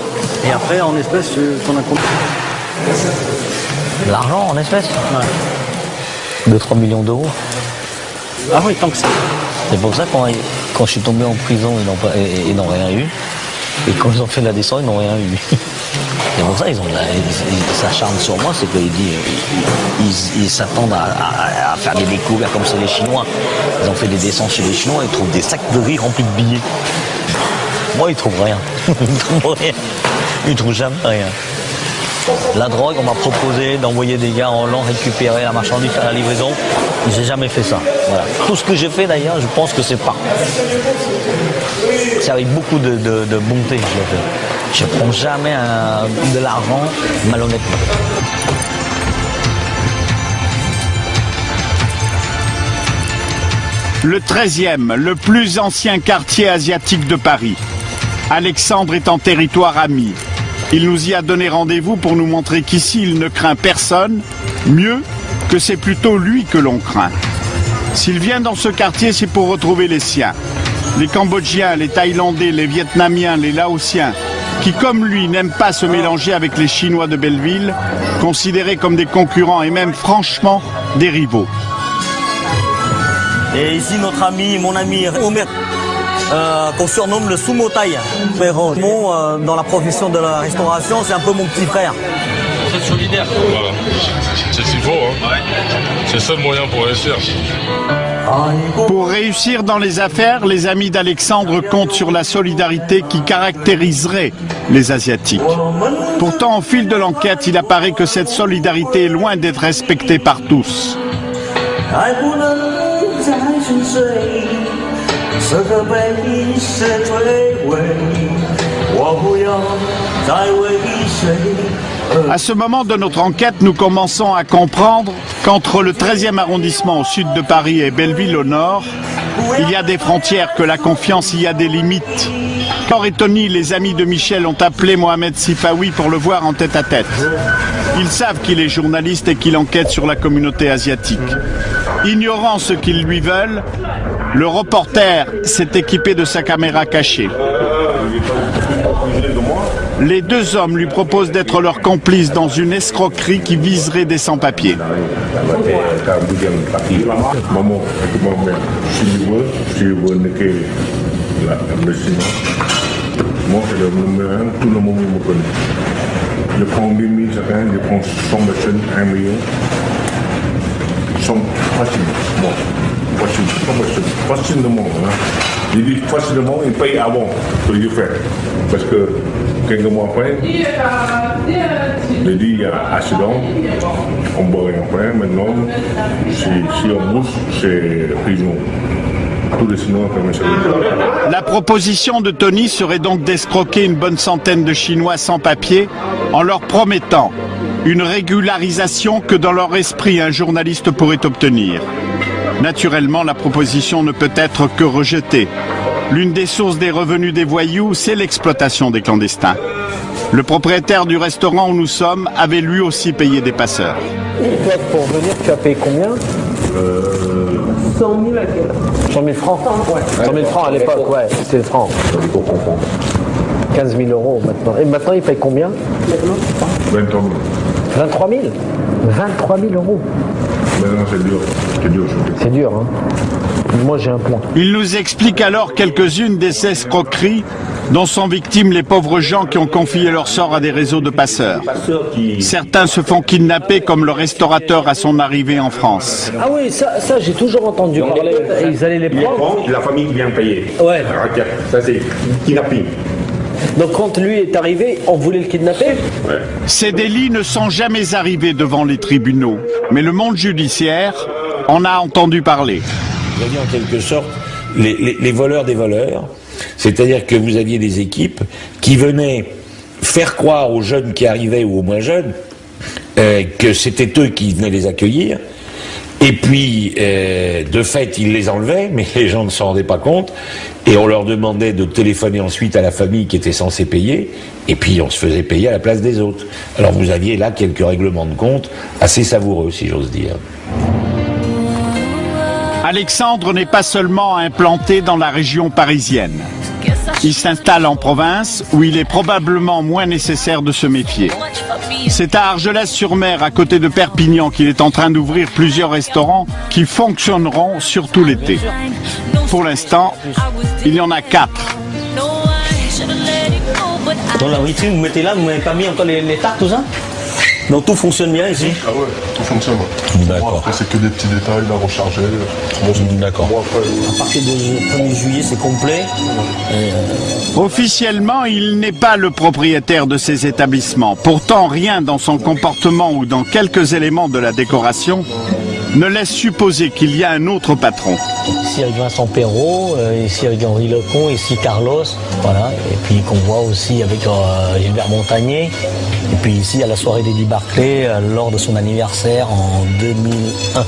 Et après, en espèces, tu en as combien? L'argent en espèces? Ouais. 2-3 millions d'euros. Ah oui, tant que ça. C'est pour ça que quand je suis tombé en prison, ils n'ont rien eu. Et quand ils ont fait la descente, ils n'ont rien eu. C'est pour ça qu'ils s'acharnent sur moi, c'est qu'ils s'attendent à faire des découvertes comme c'est les Chinois. Ils ont fait des descentes chez les Chinois, ils trouvent des sacs de riz remplis de billets. Moi, ils trouvent rien. Ils trouvent rien. Ils trouvent jamais rien. La drogue, on m'a proposé d'envoyer des gars en Hollande récupérer la marchandise à la livraison. J'ai jamais fait ça. Voilà. Tout ce que j'ai fait d'ailleurs, je pense que c'est pas. C'est avec beaucoup de bonté que je l'ai fait. Je prends jamais de l'argent malhonnêtement. Le 13e, le plus ancien quartier asiatique de Paris. Alexandre est en territoire ami. Il nous y a donné rendez-vous pour nous montrer qu'ici, il ne craint personne, mieux que c'est plutôt lui que l'on craint. S'il vient dans ce quartier, c'est pour retrouver les siens. Les Cambodgiens, les Thaïlandais, les Vietnamiens, les Laotiens, qui comme lui n'aiment pas se mélanger avec les Chinois de Belleville, considérés comme des concurrents et même franchement des rivaux. Et ici notre ami, mon ami Omer, qu'on surnomme le Sumotai. Dans la profession de la restauration, c'est un peu mon petit frère. Vous êtes solidaire. Voilà. C'est ce qu'il faut. Hein. C'est le seul moyen pour réussir. Pour réussir dans les affaires, les amis d'Alexandre comptent sur la solidarité qui caractériserait les Asiatiques. Pourtant, au fil de l'enquête, il apparaît que cette solidarité est loin d'être respectée par tous. À ce moment de notre enquête, nous commençons à comprendre qu'entre le 13e arrondissement au sud de Paris et Belleville au nord, il y a des frontières, que la confiance y a des limites. Cor et Tony, les amis de Michel, ont appelé Mohamed Sifawi pour le voir en tête-à-tête. Ils savent qu'il est journaliste et qu'il enquête sur la communauté asiatique. Ignorant ce qu'ils lui veulent, le reporter s'est équipé de sa caméra cachée. Les deux hommes lui proposent d'être leur complice dans une escroquerie qui viserait des sans-papiers. Moi, c'est le numéro 1, tout le monde me connaît. Je prends 1000 chacun, je prends 100 personnes, 1 million. Sont faciles, bon, facilement. Hein. Je dis facilement, ils payent avant que je fais. Parce que quelques mois après, je dis il y a accident, on ne peut rien faire. Maintenant, si on bouge, c'est prison. La proposition de Tony serait donc d'escroquer une bonne centaine de Chinois sans papier en leur promettant une régularisation que dans leur esprit un journaliste pourrait obtenir. Naturellement, la proposition ne peut être que rejetée. L'une des sources des revenus des voyous, c'est l'exploitation des clandestins. Le propriétaire du restaurant où nous sommes avait lui aussi payé des passeurs. Et toi, pour venir, tu as payé combien 100 000 à quel 100 000 francs. Ouais. 100 000 francs à l'époque, ouais, c'est le franc. 15 000 euros maintenant. Et maintenant, il paye combien 23 000. 23 000 23 000 euros. Maintenant, c'est dur. C'est dur. C'est dur, hein. Moi, j'ai un plan. Il nous explique alors quelques-unes des escroqueries dont sont victimes les pauvres gens qui ont confié leur sort à des réseaux de passeurs. Certains se font kidnapper comme le restaurateur à son arrivée en France. Ah oui, ça j'ai toujours entendu parler. Ils allaient les prendre. La famille qui vient payer. Ouais. Ça c'est kidnapping. Donc quand lui est arrivé, on voulait le kidnapper. Ouais. Ces délits ne sont jamais arrivés devant les tribunaux, mais le monde judiciaire en a entendu parler. Vous aviez en quelque sorte les voleurs des voleurs, c'est-à-dire que vous aviez des équipes qui venaient faire croire aux jeunes qui arrivaient ou aux moins jeunes que c'était eux qui venaient les accueillir, et puis de fait ils les enlevaient, mais les gens ne s'en rendaient pas compte, et on leur demandait de téléphoner ensuite à la famille qui était censée payer, et puis on se faisait payer à la place des autres. Alors vous aviez là quelques règlements de compte assez savoureux, si j'ose dire. Alexandre n'est pas seulement implanté dans la région parisienne. Il s'installe en province où il est probablement moins nécessaire de se méfier. C'est à Argelès-sur-Mer, à côté de Perpignan, qu'il est en train d'ouvrir plusieurs restaurants qui fonctionneront surtout l'été. Pour l'instant, il y en a 4. Dans la vitrine, vous mettez là, vous n'avez pas mis encore les tartes, tout ça? Donc tout fonctionne bien ici? Ah ouais, tout fonctionne. D'accord. Bon, après, c'est que des petits détails, la recharger. D'accord. Bon, à partir du 1er juillet, c'est complet. Officiellement, il n'est pas le propriétaire de ces établissements. Pourtant, rien dans son comportement ou dans quelques éléments de la décoration ne laisse supposer qu'il y a un autre patron. Ici avec Vincent Perrault, ici avec Henri Lecon, ici Carlos, voilà, et puis qu'on voit aussi avec Gilbert Montagnier, et puis ici à la soirée d'Eddie Barclay lors de son anniversaire en 2001.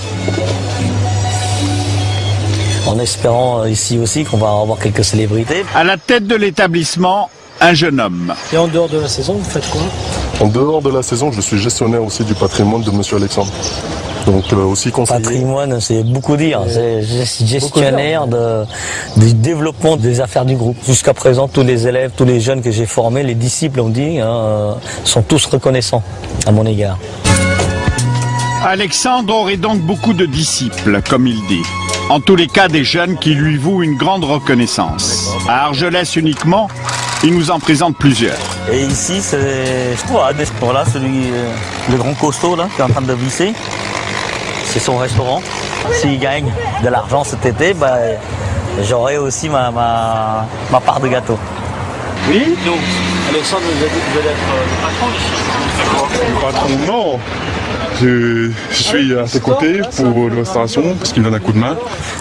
En espérant ici aussi qu'on va avoir quelques célébrités. À la tête de l'établissement, un jeune homme. Et en dehors de la saison, vous faites quoi? En dehors de la saison, je suis gestionnaire aussi du patrimoine de Monsieur Alexandre. Donc aussi conseiller. Patrimoine, c'est beaucoup dire. C'est gestionnaire du développement des affaires du groupe. Jusqu'à présent, tous les élèves, tous les jeunes que j'ai formés, les disciples, on dit, sont tous reconnaissants à mon égard. Alexandre aurait donc beaucoup de disciples, comme il dit. En tous les cas, des jeunes qui lui vouent une grande reconnaissance. À Argelès uniquement, il nous en présente plusieurs. Et ici, c'est voilà, celui, le grand costaud là, qui est en train de visser. C'est son restaurant. S'il gagne de l'argent cet été, bah, j'aurai aussi ma part de gâteau. Oui, donc Alexandre nous a dit que vous allez être le patron ici. Patron, non. Je suis à ses côtés pour la restauration parce qu'il me donne un coup de main.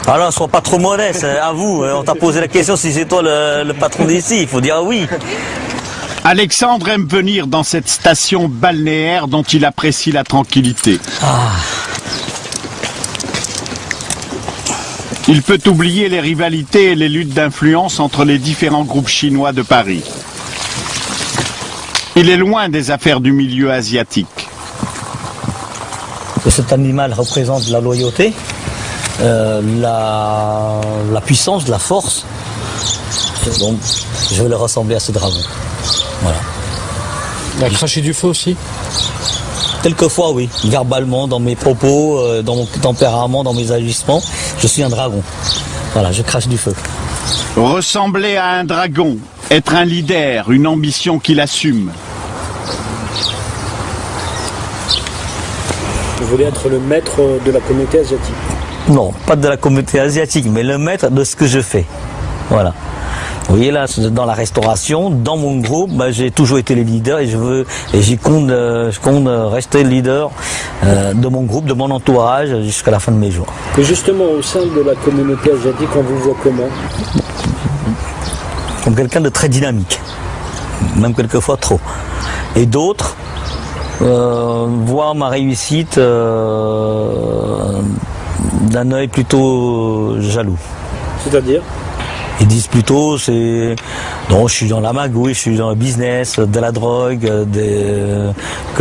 Alors, sois pas trop modeste, à vous. On t'a posé la question si c'est toi le patron d'ici. Il faut dire oui. Alexandre aime venir dans cette station balnéaire dont il apprécie la tranquillité. Il peut oublier les rivalités et les luttes d'influence entre les différents groupes chinois de Paris. Il est loin des affaires du milieu asiatique. Cet animal représente la loyauté, la puissance, la force. Donc, je vais le ressembler à ce dragon. Voilà. Il a craché du feu aussi? Quelquefois, oui. Verbalement, dans mes propos, dans mon tempérament, dans mes agissements, je suis un dragon. Voilà, je crache du feu. Ressembler à un dragon, être un leader, une ambition qu'il assume. Vous voulez être le maître de la communauté asiatique? Non, pas de la communauté asiatique, mais le maître de ce que je fais. Voilà. Vous voyez là, dans la restauration, dans mon groupe, bah, j'ai toujours été le leader et je compte rester le leader de mon groupe, de mon entourage jusqu'à la fin de mes jours. Et justement, au sein de la communauté asiatique, on vous voit comment? Comme quelqu'un de très dynamique, même quelquefois trop. Et d'autres voient ma réussite d'un œil plutôt jaloux. C'est-à-dire? Ils disent plutôt, non, je suis dans la magouille, je suis dans le business, de la drogue, que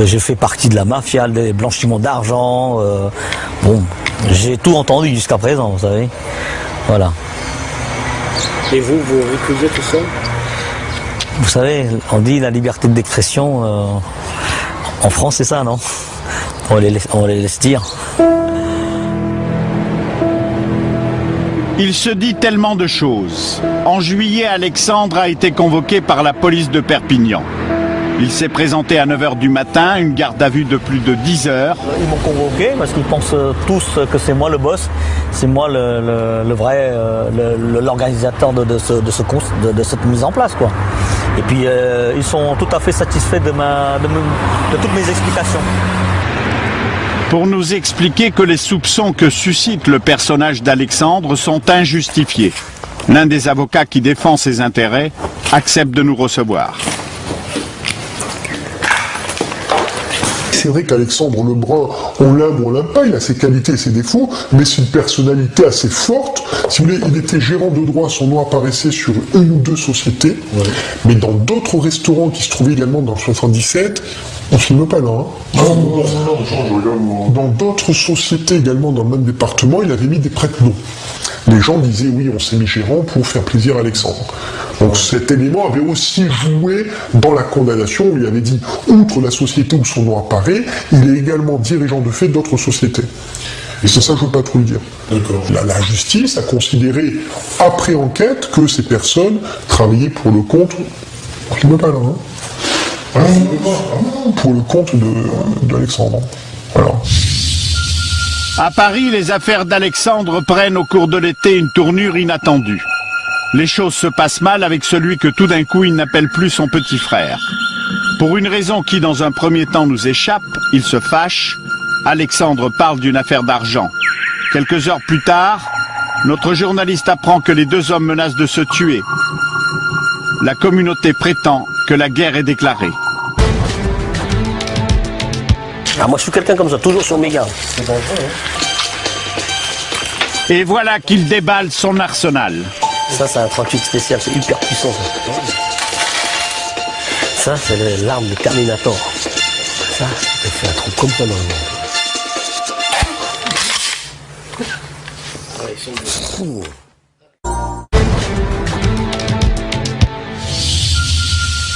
je fais partie de la mafia, des blanchiments d'argent. Bon, j'ai tout entendu jusqu'à présent, vous savez. Voilà. Et vous récusez tout ça? Vous savez, on dit la liberté d'expression, en France c'est ça, non? On les laisse dire. Il se dit tellement de choses. En juillet, Alexandre a été convoqué par la police de Perpignan. Il s'est présenté à 9h du matin, une garde à vue de plus de 10 heures. Ils m'ont convoqué parce qu'ils pensent tous que c'est moi le boss, c'est moi le vrai, l'organisateur de cette mise en place, quoi. Et puis ils sont tout à fait satisfaits de toutes mes explications. Pour nous expliquer que les soupçons que suscite le personnage d'Alexandre sont injustifiés. L'un des avocats qui défend ses intérêts accepte de nous recevoir. C'est vrai qu'Alexandre Lebrun, on l'aime ou on l'aime pas, il a ses qualités et ses défauts, mais c'est une personnalité assez forte. Si vous voulez, il était gérant de droit, son nom apparaissait sur une ou deux sociétés, mais dans d'autres restaurants qui se trouvaient également dans le 77, on ne filme pas là. Hein. Dans d'autres sociétés également dans le même département, il avait mis des prête-noms. Les gens disaient oui, on s'est mis gérant pour faire plaisir à Alexandre. Donc cet élément avait aussi joué dans la condamnation, où il avait dit, outre la société où son nom apparaît, il est également dirigeant de fait d'autres sociétés. Et c'est ça que je ne veux pas trop le dire. La justice a considéré, après enquête, que ces personnes travaillaient pour le compte... Je ne veux pas là, hein. Pour le compte d'Alexandre. Voilà. À Paris, les affaires d'Alexandre prennent au cours de l'été une tournure inattendue. Les choses se passent mal avec celui que tout d'un coup il n'appelle plus son petit frère. Pour une raison qui dans un premier temps nous échappe, il se fâche. Alexandre parle d'une affaire d'argent. Quelques heures plus tard, notre journaliste apprend que les deux hommes menacent de se tuer. La communauté prétend que la guerre est déclarée. Ah, moi je suis quelqu'un comme ça, toujours sur mes gardes. C'est dangereux, hein. Et voilà qu'il déballe son arsenal. Ça c'est un 38 spécial, c'est hyper puissant ça. Ça c'est l'arme de Terminator. Ça, je fais un truc comme ça dans le monde.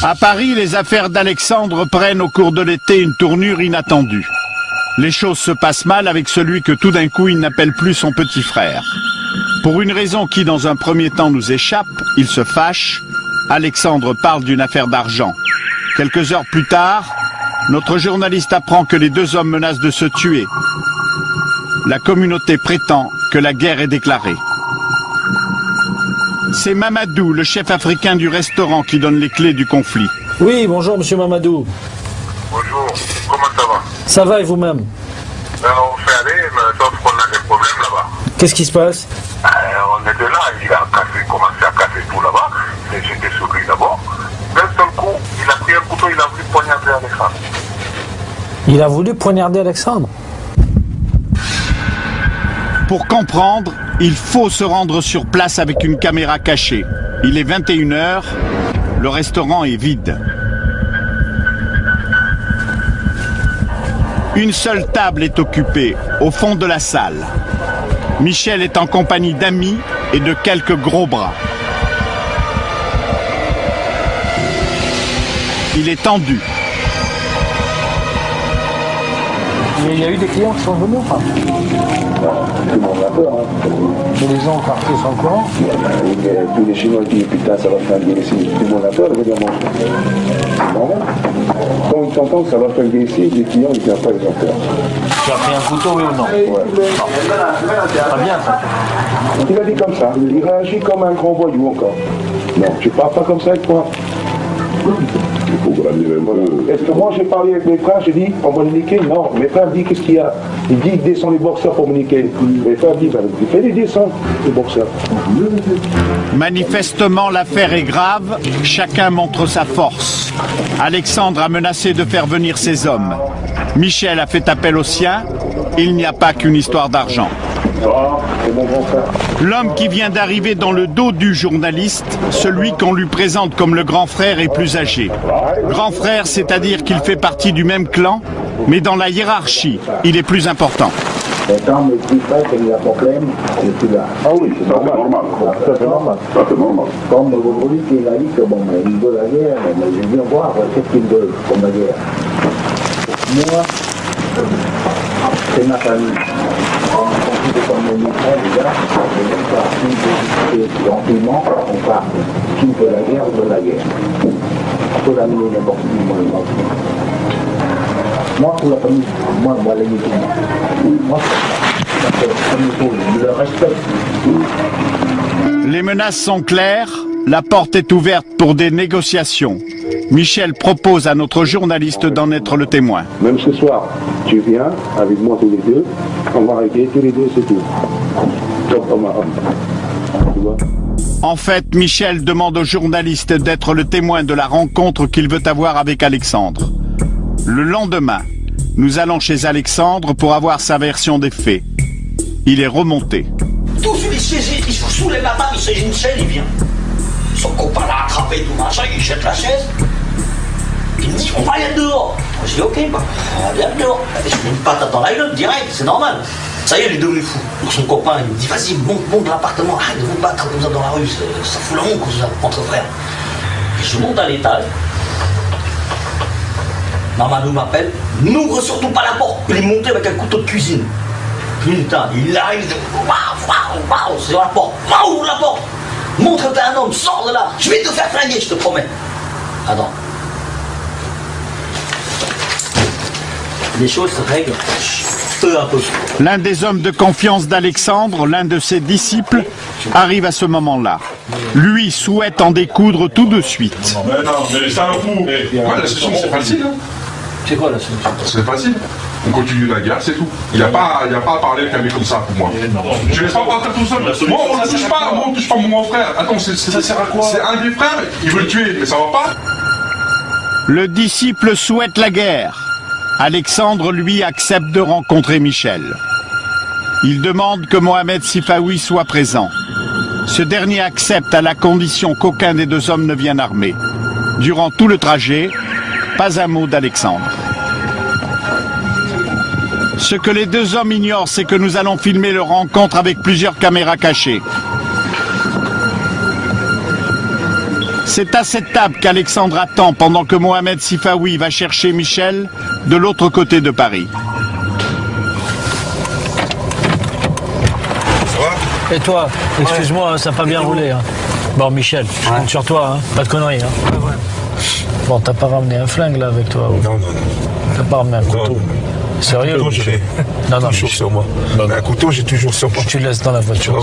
À Paris, les affaires d'Alexandre prennent au cours de l'été une tournure inattendue. Les choses se passent mal avec celui que tout d'un coup il n'appelle plus son petit frère. Pour une raison qui, dans un premier temps, nous échappe, il se fâche. Alexandre parle d'une affaire d'argent. Quelques heures plus tard, notre journaliste apprend que les deux hommes menacent de se tuer. La communauté prétend que la guerre est déclarée. C'est Mamadou, le chef africain du restaurant, qui donne les clés du conflit. Oui, bonjour monsieur Mamadou. Bonjour, comment ça va? Ça va et vous-même? On fait aller, mais sauf qu'on a des problèmes là-bas. Qu'est-ce qui se passe? On était là, il a commencé à casser tout là-bas. J'étais sur lui d'abord. D'un seul coup, il a pris un couteau, il a voulu poignarder Alexandre. Il a voulu poignarder Alexandre? Pour comprendre, il faut se rendre sur place avec une caméra cachée. Il est 21h, le restaurant est vide. Une seule table est occupée, au fond de la salle. Michel est en compagnie d'amis et de quelques gros bras. Il est tendu. Il y a eu des clients qui sont venus ou pas? Tout le monde a peur. Mais les gens au quartier sont au courant? Tous les Chinois qui disent putain ça va faire gueuler ici. Tout le monde a peur évidemment. C'est normal. Quand ils t'entendent ça va faire gueuler ici, les clients ils viennent pas, ils ont peur. Tu as pris un couteau, oui ou non? Ouais. Pas bien ça. Il a dit comme ça, il réagit comme un grand voyou encore. Non, tu parles pas comme ça avec moi. Est-ce que moi j'ai parlé avec mes frères, j'ai dit on va les niquer? Non, mes frères disent qu'est-ce qu'il y a? Ils disent descend les boxeurs pour me niquer. Mes frères disent fais-les descendre les boxeurs. Manifestement, l'affaire est grave, chacun montre sa force. Alexandre a menacé de faire venir ses hommes. Michel a fait appel aux siens, il n'y a pas qu'une histoire d'argent. L'homme qui vient d'arriver dans le dos du journaliste, celui qu'on lui présente comme le grand frère est plus âgé. Grand frère, c'est-à-dire qu'il fait partie du même clan, mais dans la hiérarchie, il est plus important. Mais quand on ne me dit pas qu'il y a un problème, je suis là. Ah oui, c'est normal. Ça c'est normal. Comme aujourd'hui, il a dit que bon, il veut la guerre, mais je viens voir qu'est-ce qu'il veut comme la guerre. Moi, c'est ma famille. Comme les frères, les gars, on est tranquillement, on part. Qui veut la guerre, veut la guerre. On peut l'amener n'importe qui, moi, moi, pour la famille, moi, l'unité. Moi, je le respecte. Les menaces sont claires, la porte est ouverte pour des négociations. Michel propose à notre journaliste d'en être le témoin. Même ce soir, tu viens avec moi tous les deux, on va régler tous les deux, c'est tout. Donc, on va... Tu vois ? En fait, Michel demande au journaliste d'être le témoin de la rencontre qu'il veut avoir avec Alexandre. Le lendemain, nous allons chez Alexandre pour avoir sa version des faits. Il est remonté. Tout celui-ci, il se soulève la table, il sait Michel, il vient. Son copain l'a attrapé, tout machin, il jette la chaise. Il me dit, on va aller dehors. Je dis, ok, bah, on va bien dehors. Je mets une patate dans la gueule, direct, c'est normal. Ça y est, il est devenu fou. Donc son copain, il me dit, vas-y, monte de l'appartement, arrête de vous battre comme ça dans la rue, ça fout la honte entre frères. Et je monte à l'étage. Mamadou m'appelle, n'ouvre surtout pas la porte. Il est monté avec un couteau de cuisine. Putain, il arrive, waouh, c'est dans la porte, ouvre la porte. Montre que t'es un homme, sors de là. Je vais te faire flinguer, je te promets. Attends. Les choses se règlent peu à peu. L'un des hommes de confiance d'Alexandre, l'un de ses disciples, arrive à ce moment-là. Lui souhaite en découdre tout de suite. Mais non, mais c'est un fou. Ouais, la solution, c'est facile. Hein. C'est quoi la solution? C'est facile. On continue la guerre, c'est tout. Il n'y a pas à parler avec un mec comme ça pour moi. Je ne laisse pas partir tout seul. Moi, on ne touche pas, mon grand frère. Attends, ça sert à quoi? C'est un des frères, il veut le tuer, mais ça va pas. Le disciple souhaite la guerre. Alexandre, lui, accepte de rencontrer Michel. Il demande que Mohamed Sifawi soit présent. Ce dernier accepte à la condition qu'aucun des deux hommes ne vienne armé. Durant tout le trajet, pas un mot d'Alexandre. Ce que les deux hommes ignorent, c'est que nous allons filmer leur rencontre avec plusieurs caméras cachées. C'est à cette table qu'Alexandre attend pendant que Mohamed Sifawi va chercher Michel de l'autre côté de Paris. Ça va? Et toi, excuse-moi, ça n'a pas bien roulé. Hein. Bon, Michel, je compte sur toi, hein. Pas de conneries. Hein. Bon, t'as pas ramené un flingue là avec toi? Non. T'as pas ramené un couteau? Sérieux? Un couteau, j'ai toujours sur moi. Un couteau, j'ai toujours sur moi. Tu le laisses dans la voiture.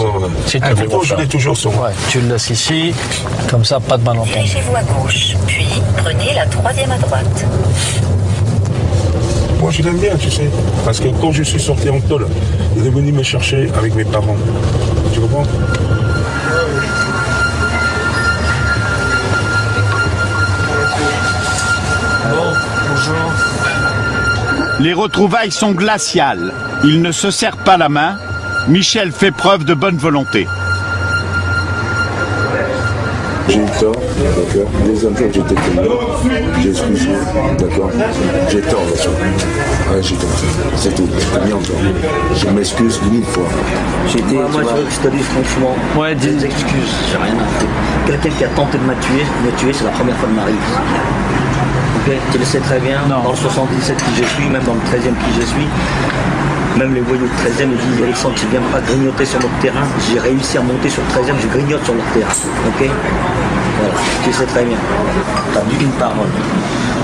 Un couteau, je l'ai toujours sur moi. Ouais, tu le laisses ici, comme ça, pas de malentendu. Dirigez-vous à gauche, puis prenez la 3e à droite. Moi, je l'aime bien, tu sais. Parce que quand je suis sorti en tôle, il est venu me chercher avec mes parents. Tu comprends? Bonjour. Les retrouvailles sont glaciales. Ils ne se serrent pas la main. Michel fait preuve de bonne volonté. J'ai eu tort, d'accord. Les enfants, j'étais connu. J'ai excusé, d'accord. J'ai tort là-dessus. Ouais, j'ai tort. C'est tout. T'as mis en tort. Je m'excuse 1000 fois. Moi, je veux que je te dise franchement, des excuses, j'ai rien à dire. Quelqu'un qui a tenté de me tuer, c'est la première fois de ma vie. Ok, tu le sais très bien, dans le 77 qui je suis, même dans le 13e qui je suis, même les voyous de 13e ils disent Alexandre, tu ne viens pas grignoter sur notre terrain. J'ai réussi à monter sur le 13e, je grignote sur leur terrain. Ok, voilà, tu sais très bien. Tu as dit une parole.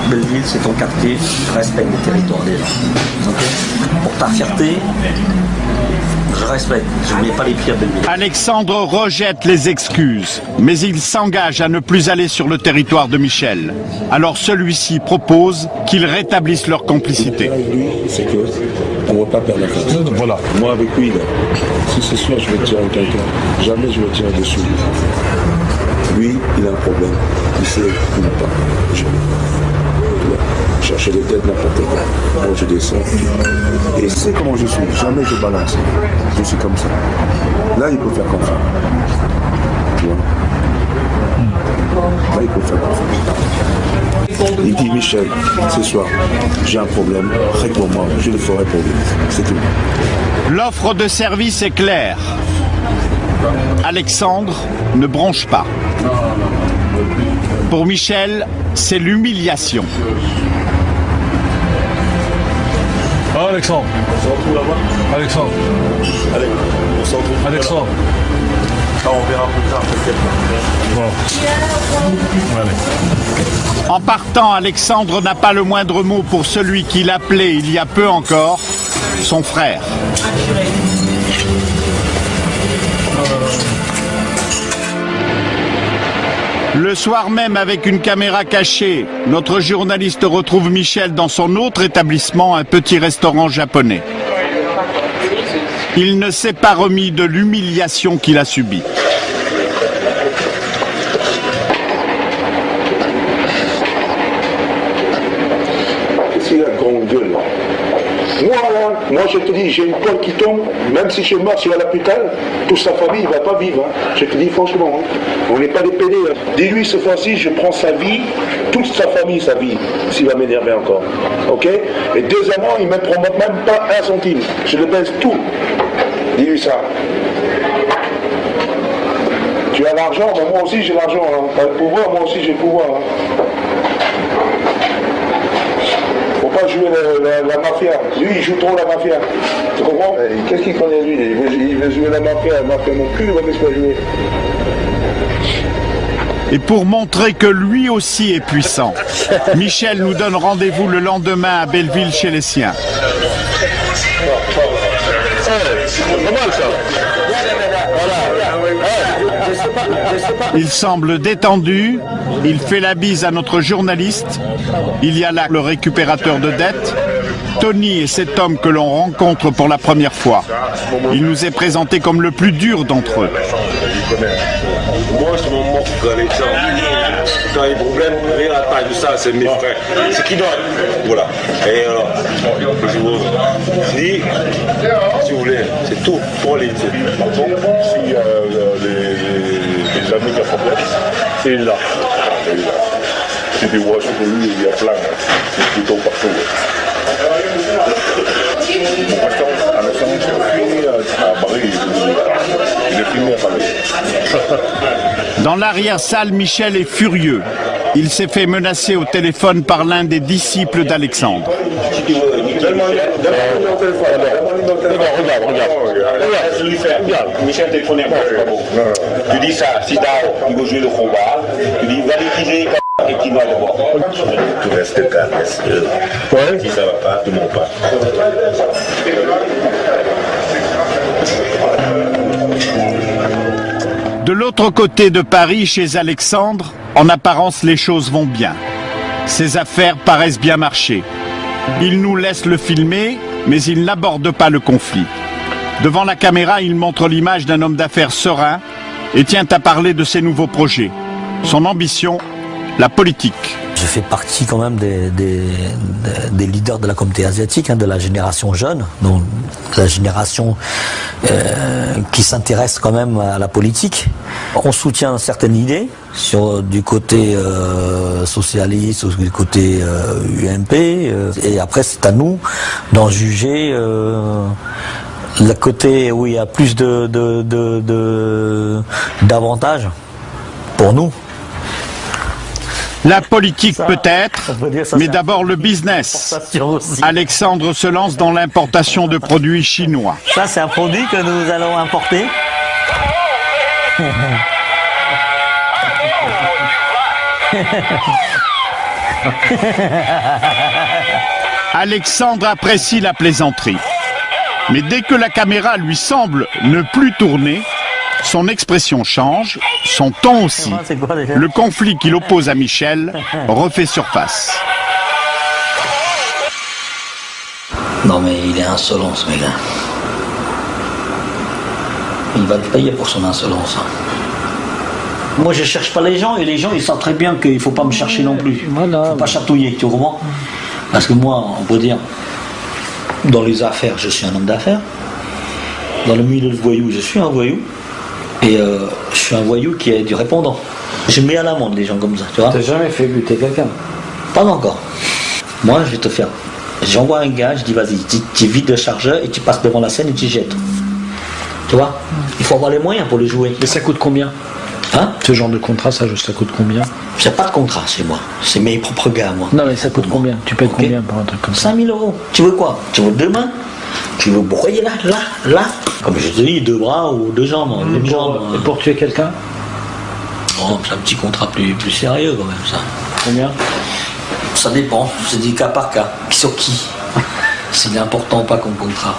Belleville, c'est ton quartier, respecte les territoires des gens. Ok, pour ta fierté, je respecte, je ne mets pas les pieds à Belleville. Alexandre rejette les excuses, mais il s'engage à ne plus aller sur le territoire de Michel. Alors celui-ci propose qu'il rétablisse leur complicité. C'est que on ne va pas perdre la face. Voilà. Moi avec lui, là, si ce soir je vais tirer quelqu'un, jamais je vais tirer dessus. Lui, il a un problème. Il sait qu'il n'a pas. Chercher les têtes n'importe quoi. Moi je descends. Et c'est comment je suis. Jamais je balance. Je suis comme ça. Là, il peut faire confiance. Tu vois? Là, il peut faire confiance. Il dit Michel, ce soir, j'ai un problème, réponds-moi, je le ferai pour lui. C'est tout. L'offre de service est claire. Alexandre ne bronche pas. Pour Michel, c'est l'humiliation. Alexandre. Alexandre. Allez, on s'en retrouve. Alexandre. Ah, on verra plus tard, peut-être. Bon. Allez. En partant, Alexandre n'a pas le moindre mot pour celui qu'il appelait il y a peu encore son frère. Le soir même, avec une caméra cachée, notre journaliste retrouve Michel dans son autre établissement, un petit restaurant japonais. Il ne s'est pas remis de l'humiliation qu'il a subie. Qu'est-ce qu'il a grande gueule là? Moi je te dis, j'ai une poêle qui tombe, même si je meurs sur l'hôpital, toute sa famille ne va pas vivre. Hein. Je te dis franchement, hein. On n'est pas des pédés. Hein. Dis-lui ce fois-ci, je prends sa vie, toute sa famille, sa vie, s'il va m'énerver encore. Ok? Et deuxièmement, il ne me promet même pas un centime. Je le baisse tout. Dis-lui ça. Tu as l'argent, mais moi aussi j'ai l'argent. Hein. Tu as le pouvoir, moi aussi j'ai le pouvoir. Hein. Pas jouer la mafia. Lui, il joue trop la mafia. Tu comprends? Qu'est-ce qu'il connaît lui? Il veut jouer la mafia mon cul, qu'est-ce qu'il va jouer? Et pour montrer que lui aussi est puissant, Michel nous donne rendez-vous le lendemain à Belleville chez les siens. Il semble détendu, il fait la bise à notre journaliste, il y a là le récupérateur de dettes, Tony est cet homme que l'on rencontre pour la première fois. Il nous est présenté comme le plus dur d'entre eux. Moi, je me moque d'Alexandre. Quand il y a des problèmes, rien à la taille de ça, c'est mes frères. C'est qui donne. Voilà. Et alors, je vous dis, si vous voulez, c'est tout pour les. Par contre, si les amis qui ont problème, c'est là. Si tu vois sur lui, il y a plein. C'est plutôt partout. Alexandre, à Paris, il est fini à Paris. Dans l'arrière-salle, Michel est furieux. Il s'est fait menacer au téléphone par l'un des disciples d'Alexandre. Si tu veux, donne-moi mon téléphone. Regarde. Michel téléphoné, c'est pas bon. Tu dis ça, si Dao, il veut jouer le combat, tu dis, va l'utiliser et tu vas le voir. Tu restes calme, si ça va pas, tu montes pas. De l'autre côté de Paris, chez Alexandre, en apparence, les choses vont bien. Ses affaires paraissent bien marcher. Il nous laisse le filmer, mais il n'aborde pas le conflit. Devant la caméra, il montre l'image d'un homme d'affaires serein et tient à parler de ses nouveaux projets. Son ambition, la politique. Je fais partie quand même des leaders de la communauté asiatique, de la génération jeune, donc la génération qui s'intéresse quand même à la politique. On soutient certaines idées du côté socialiste, du côté UMP, et après c'est à nous d'en juger le côté où il y a plus d'avantages pour nous. La politique peut-être, mais d'abord le business. Alexandre se lance dans l'importation de produits chinois. Ça, c'est un produit que nous allons importer. Alexandre apprécie la plaisanterie. Mais dès que la caméra lui semble ne plus tourner, son expression change, son ton aussi. Le conflit qui l'oppose à Michel refait surface. Non mais il est insolent ce mec-là. Il va le payer pour son insolence. Moi je cherche pas les gens et les gens ils savent très bien qu'il faut pas me chercher non plus. Voilà. Faut pas chatouiller, tu comprends? Parce que moi, on peut dire, dans les affaires, je suis un homme d'affaires. Dans le milieu de voyou, je suis un voyou. Et je suis un voyou qui est du répondant. Je mets à l'amende les gens comme ça, tu vois. T'as jamais fait buter quelqu'un? Pas encore. Moi, je vais te faire. J'envoie un gars, je dis vas-y, tu vides le chargeur et tu passes devant la scène et tu jettes. Tu vois? Il faut avoir les moyens pour le jouer. Mais ça coûte combien? Hein? Ce genre de contrat, ça coûte combien? J'ai pas de contrat chez moi. C'est mes propres gars, moi. Non, mais ça coûte combien? Tu payes combien pour un truc comme ça? 5 000 €. Tu veux quoi? Tu veux 2 mains? Tu veux broyer là? Comme je te dis, 2 bras ou 2 jambes, une jambe. Et pour tuer quelqu'un? Oh, c'est un petit contrat plus sérieux quand même, ça. Combien? Ça dépend, c'est du cas par cas. Sur qui? S'il est important ou pas comme contrat.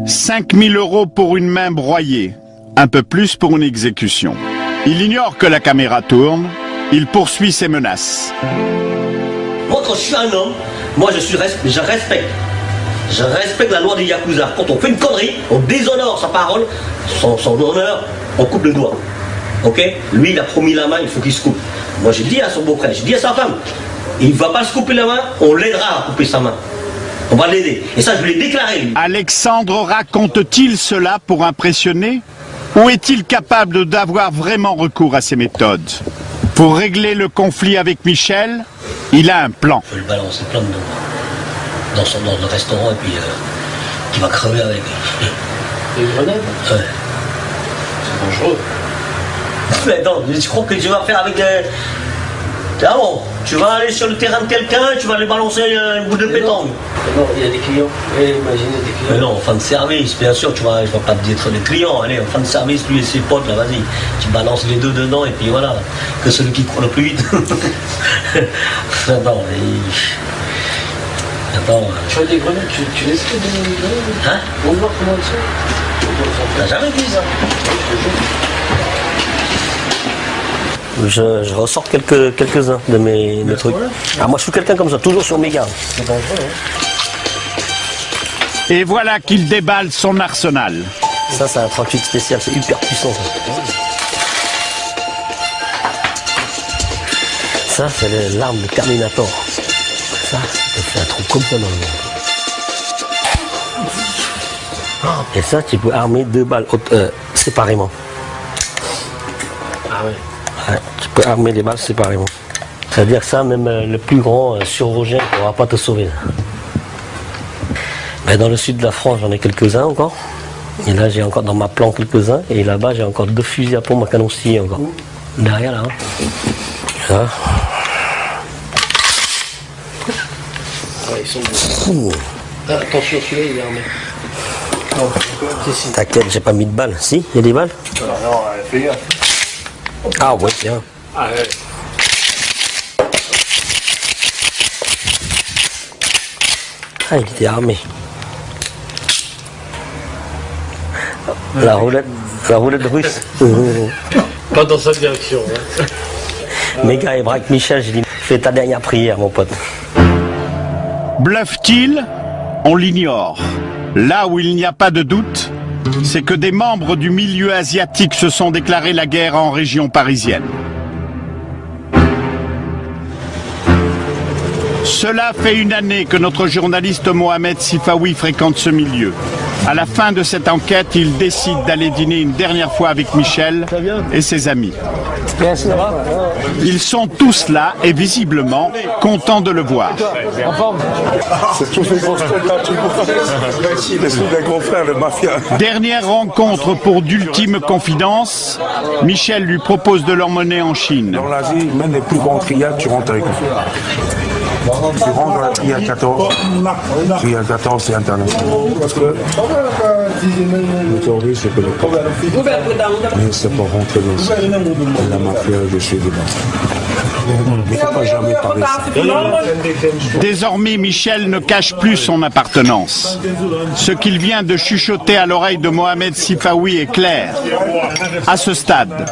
5 000 € pour une main broyée, un peu plus pour une exécution. Il ignore que la caméra tourne, il poursuit ses menaces. Moi quand je suis un homme, moi je respecte. Je respecte la loi des Yakuza. Quand on fait une connerie, on déshonore sa parole, son honneur, on coupe le doigt. Ok? Lui il a promis la main, il faut qu'il se coupe. Moi j'ai dit à son beau-frère, j'ai dit à sa femme, il ne va pas se couper la main, on l'aidera à couper sa main. On va l'aider. Et ça, je l'ai déclaré, lui. Alexandre raconte-t-il cela pour impressionner? Ou est-il capable d'avoir vraiment recours à ces méthodes? Pour régler le conflit avec Michel, il a un plan. Je vais le balancer plein de dans le restaurant et puis il va crever avec. Des grenades? Ouais. C'est dangereux. Mais non, je crois que tu vas faire avec des... Ah bon, tu vas aller sur le terrain de quelqu'un, tu vas lui balancer un bout de pétanque. Non, il y a des clients. Imaginez des clients. Mais non, en fin de service, bien sûr, je ne vais pas te dire des clients. Allez, en fin de service, lui et ses potes, là, vas-y. Tu balances les deux dedans et puis voilà. Que celui qui court le plus vite. Attends, Tu as des grenades, tu laisses les donner des grenades? Hein? On va voir comment elles sont. T'as jamais dit ça? Je ressors quelques-uns de mes trucs. Ah, moi je suis quelqu'un comme ça, toujours sur mes gardes. C'est dangereux, hein? Et voilà qu'il déballe son arsenal. Ça c'est un 38 spécial, c'est hyper puissant ça. Ça c'est l'arme de Terminator. Ça fait un trou comme ça dans le monde. Et ça tu peux armer 2 balles séparément. Ah ouais. Ouais, tu peux armer les balles séparément. C'est-à-dire que ça, même le plus grand chirurgien ne pourra pas te sauver. Mais dans le sud de la France, j'en ai quelques-uns encore. Et là, j'ai encore dans ma plan quelques-uns. Et là-bas, j'ai encore 2 fusils à pompe à canoncier encore. Derrière, là. Là. Ouais, ils sont beaux. Attention, celui-là, il est armé. T'inquiète, j'ai pas mis de balles. Si, il y a des balles? Non, fais gaffe. Ah ouais, tiens. Ah ouais. Ah, il était armé. La roulette russe. Pas dans cette direction. Hein. Mes gars, et braque Michel, j'ai dit, fais ta dernière prière, mon pote. Bluffe-t-il? On l'ignore. Là où il n'y a pas de doute, c'est que des membres du milieu asiatique se sont déclarés la guerre en région parisienne. Cela fait une année que notre journaliste Mohamed Sifawi fréquente ce milieu. À la fin de cette enquête, il décide d'aller dîner une dernière fois avec Michel et ses amis. Ils sont tous là et visiblement contents de le voir. C'est tous les grands frères de mafia. Dernière rencontre pour d'ultimes confidences, Michel lui propose de l'emmener en Chine. Dans l'Asie, même les plus grands triades, tu rentres avec eux. Tu rentres dans la triade 14. Triade 14, c'est international. Parce que le terrorisme, c'est que le corps. Mais c'est pour rentrer dans la mafia, je suis dedans. Mais il ne faut pas jamais parler ça. Désormais, Michel ne cache plus son appartenance. Ce qu'il vient de chuchoter à l'oreille de Mohamed Sifawi est clair. À ce stade,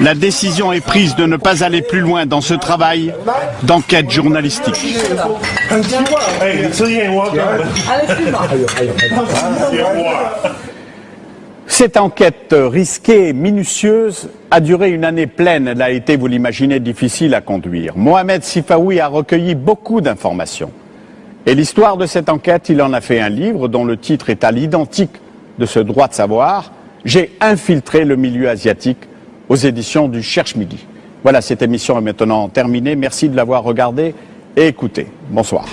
la décision est prise de ne pas aller plus loin dans ce travail d'enquête journalistique. Cette enquête risquée et minutieuse a duré une année pleine. Elle a été, vous l'imaginez, difficile à conduire. Mohamed Sifawi a recueilli beaucoup d'informations. Et l'histoire de cette enquête, il en a fait un livre dont le titre est à l'identique de ce droit de savoir. J'ai infiltré le milieu asiatique aux éditions du Cherche Midi. Voilà, cette émission est maintenant terminée. Merci de l'avoir regardée et écoutée. Bonsoir.